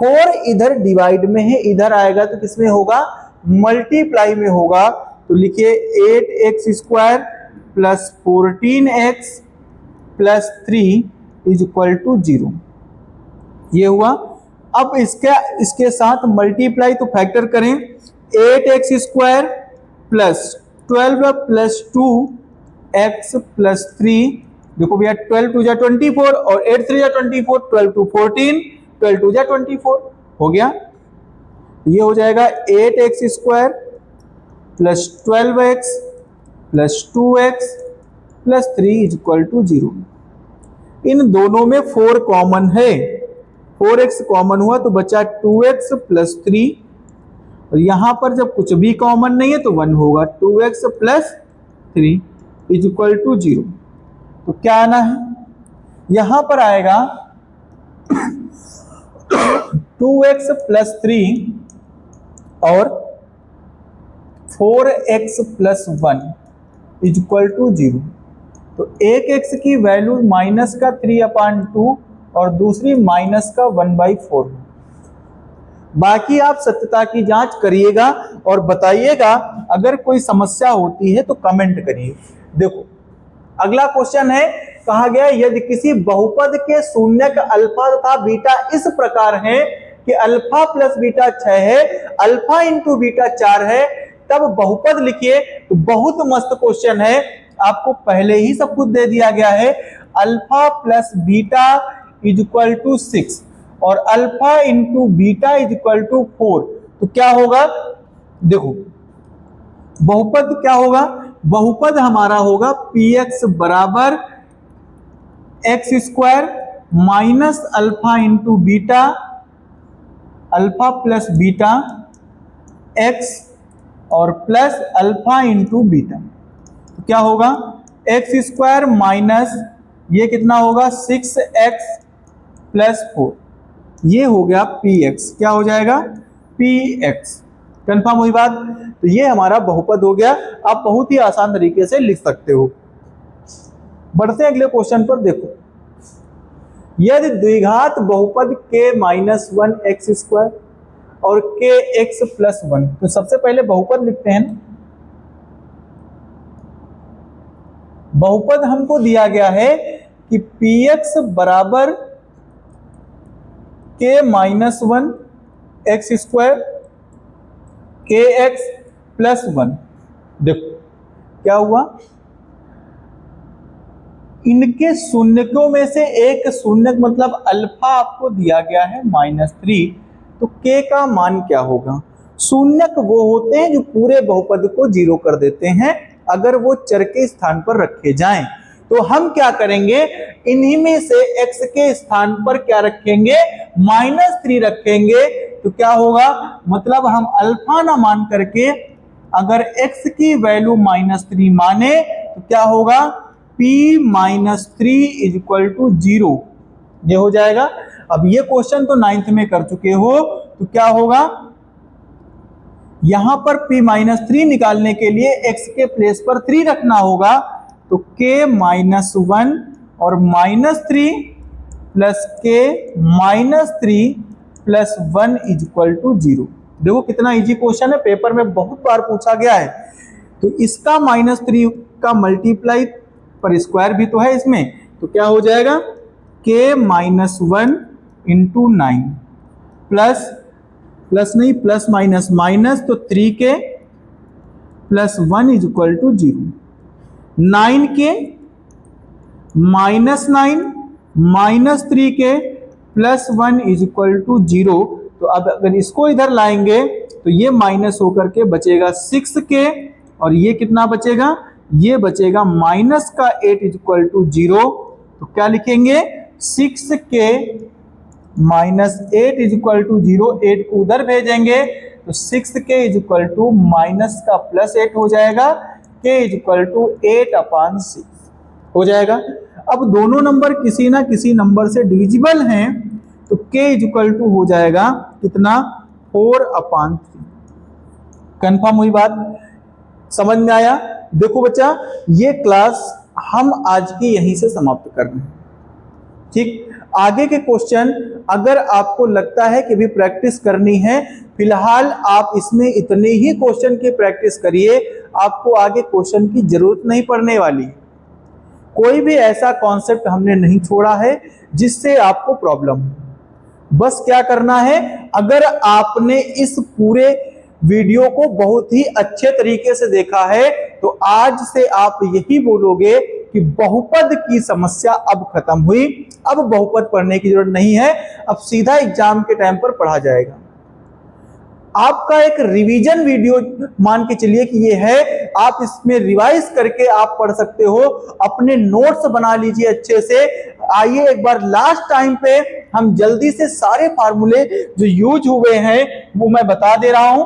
4 इधर डिवाइड में है, इधर आएगा तो किसमें होगा, मल्टीप्लाई में होगा। तो लिखिए 8x² plus 14x plus 3 is equal to 0 ये हुआ। अब इसके साथ मल्टीप्लाई तो फैक्टर करें, 8x² plus 12 plus 2x plus 3। देखो भैया 12 × 2 = 24 और 8 × 3 = 24, 12 × 2 = 14, 12 × 2 = 24 हो गया। ये हो जाएगा 8x² plus 12x plus 2x plus 3 is equal to 0। इन दोनों में 4 कॉमन है, 4x कॉमन हुआ तो बचा 2x प्लस 3, और यहां पर जब कुछ भी कॉमन नहीं है तो 1 होगा, 2x plus 3 is equal to 0। तो क्या आना है, यहां पर आएगा 2x प्लस 3 और 4x plus 1 is equal to 0। तो एक x की वैल्यू माइनस का 3/2 और दूसरी माइनस का 1/4। बाकी आप सत्यता की जांच करिएगा और बताइएगा, अगर कोई समस्या होती है तो कमेंट करिए। देखो अगला क्वेश्चन है, कहा गया यदि किसी बहुपद के शून्यक अल्फा तथा बीटा इस प्रकार है कि अल्फा प्लस बीटा 6 है, अल्फा इंटू बीटा 4 है, तब बहुपद लिखिए। तो बहुत मस्त क्वेश्चन है, आपको पहले ही सब कुछ दे दिया गया है। Alpha plus beta is equal to 6 और alpha into beta is equal to 4। तो क्या होगा, देखो बहुपद क्या होगा, बहुपद हमारा होगा px बराबर x² minus alpha into beta, alpha plus beta x और प्लस अल्फा इंटू बीटा। तो क्या होगा x² माइनस ये कितना होगा 6x प्लस 4, ये हो गया px। क्या हो जाएगा px, कंफर्म हुई बात। तो ये हमारा बहुपद हो गया। आप बहुत ही आसान तरीके से लिख सकते हो। बढ़ते हैं अगले क्वेश्चन पर। देखो, यदि द्विघात बहुपद k-1 x² और kx+1, तो सबसे पहले बहुपद लिखते हैं। बहुपद हमको दिया गया है कि px बराबर k-1 x² kx+1। देखो क्या हुआ, इनके शून्यकों में से एक शून्यक मतलब अल्फा आपको दिया गया है -3, तो k का मान क्या होगा। शून्यक वो होते हैं जो पूरे बहुपद को 0 कर देते हैं अगर वो चर के स्थान पर रखे जाएं। तो हम क्या करेंगे, इन्हीं में से x के स्थान पर क्या रखेंगे, -3 रखेंगे। तो क्या होगा, मतलब हम अल्फा ना मान करके अगर x की वैल्यू -3 माने तो क्या होगा, p-3 = 0, ये हो जाएगा। अब ये क्वेश्चन तो 9th में कर चुके हो, तो क्या होगा, यहां पर p-3 निकालने के लिए x के प्लेस पर 3 रखना होगा। तो k-1 और -3 प्लस k-3 प्लस 1 = 0। देखो कितना इजी क्वेश्चन है, पेपर में बहुत बार पूछा गया है। तो इसका -3 का मल्टीप्लाई पर स्क्वायर भी तो है इसमें, तो क्या हो जाएगा, k-1 × 9 प्लस नहीं प्लस माइनस माइनस, तो 3k plus 1 = 0। 9k -9 -3k plus 1 = 0। तो अब अगर इसको इधर लाएंगे तो ये माइनस होकर के बचेगा 6k, और ये कितना बचेगा, ये बचेगा -8 = 0। तो क्या लिखेंगे, 6k -8 = 0। 8 को उधर भेजेंगे तो 6k = माइनस का +8 हो जाएगा, k = 8/6 हो जाएगा। अब दोनों नंबर किसी ना किसी नंबर से डिविजिबल हैं, तो k = हो जाएगा कितना, 4/3। कंफर्म हुई बात, समझ में आया। देखो बच्चा, ये क्लास हम आज की यहीं से समाप्त कर रहे हैं। ठीक, आगे के क्वेश्चन अगर आपको लगता है कि भी प्रैक्टिस करनी है, फिलहाल आप इसमें इतने ही क्वेश्चन की प्रैक्टिस करिए, आपको आगे क्वेश्चन की जरूरत नहीं पड़ने वाली। कोई भी ऐसा कॉन्सेप्ट हमने नहीं छोड़ा है जिससे आपको प्रॉब्लम हो। बस क्या करना है, अगर आपने इस पूरे वीडियो को बहुत ही अच्छे तरीके से देखा है तो आज से आप यही बोलोगे कि बहुपद की समस्या अब खत्म हुई, अब बहुपद पढ़ने की जरूरत नहीं है, अब सीधा एग्जाम के टाइम पर पढ़ा जाएगा। आपका एक रिवीजन वीडियो मान के चलिए कि ये है, आप इसमें रिवाइज करके आप पढ़ सकते हो, अपने नोट्स बना लीजिए अच्छे से। आइए एक बार लास्ट टाइम पे हम जल्दी से सारे फार्मूले जो यूज हुए हैं वो मैं बता दे रहा हूं।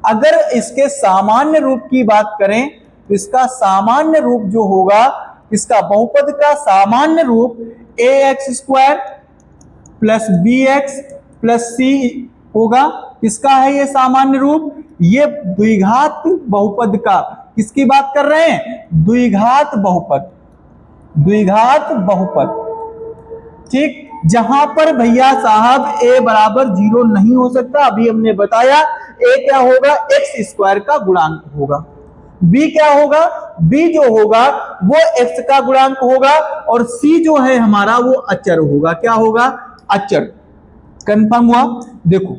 अगर इसके सामान्य रूप की बात करें तो इसका सामान्य रूप जो होगा, इसका बहुपद का सामान्य रूप ax² plus bx plus c होगा। किसका है ये सामान्य रूप, ये द्विघात बहुपद का, किसकी बात कर रहे हैं, द्विघात बहुपद, द्विघात बहुपद। ठीक, जहां पर भैया साहब a = 0 नहीं हो सकता, अभी हमने बताया a क्या होगा, x² का गुणांक होगा। b क्या होगा, b जो होगा वो x का गुणांक होगा, और c जो है हमारा वो अचर होगा। क्या होगा, अचर। कंफर्म हुआ। देखो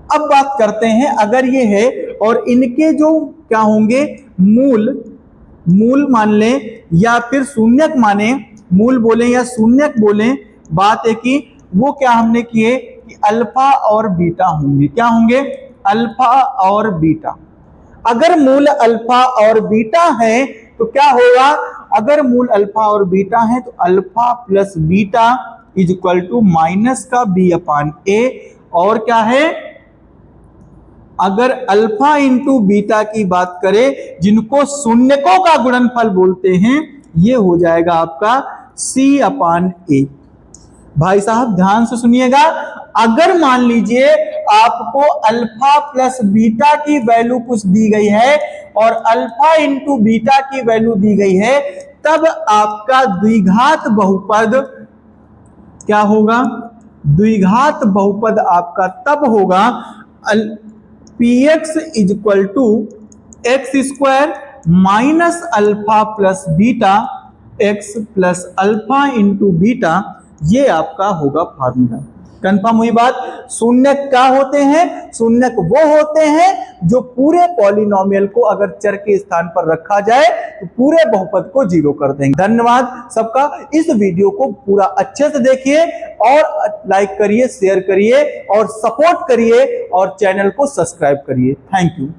अब बात करते हैं, अगर ये है और इनके जो क्या होंगे, मूल मान लें या फिर शून्यक माने, मूल बोलें या शून्यक बोलें, बात है कि वो क्या हमने किए कि अल्फा और बीटा होंगे। क्या होंगे, अल्फा और बीटा। अगर मूल अल्फा और बीटा है तो क्या होगा, अगर मूल अल्फा और बीटा है तो अल्फा प्लस बीटा = माइनस का b/a। और क्या है, अगर अल्फा इंटू बीटा की बात करें, जिनको शून्यकों का गुणनफल बोलते हैं, ये हो जाएगा आपका c/a। भाई साहब ध्यान से सुनिएगा, अगर मान लीजिए आपको अल्फा प्लस बीटा की वैल्यू कुछ दी गई है और अल्फा इंटू बीटा की वैल्यू दी गई है, तब आपका द्विघात बहुपद क्या होगा? द्विघात बहुपद आपका तब होगा px is equal to x square minus alpha plus beta x plus alpha into beta. ये आपका होगा फार्मूला। कंफर्म हुई बात? शून्यक क्या होते हैं? शून्यक वो होते हैं जो पूरे पॉलिनोमियल को अगर चर के स्थान पर रखा जाए तो पूरे बहुपद को जीरो कर देंगे। धन्यवाद सबका। इस वीडियो को पूरा अच्छे से देखिए और लाइक करिए, शेयर करिए और सपोर्ट करिए और चैनल को सब्सक्राइब करिए। Thank you.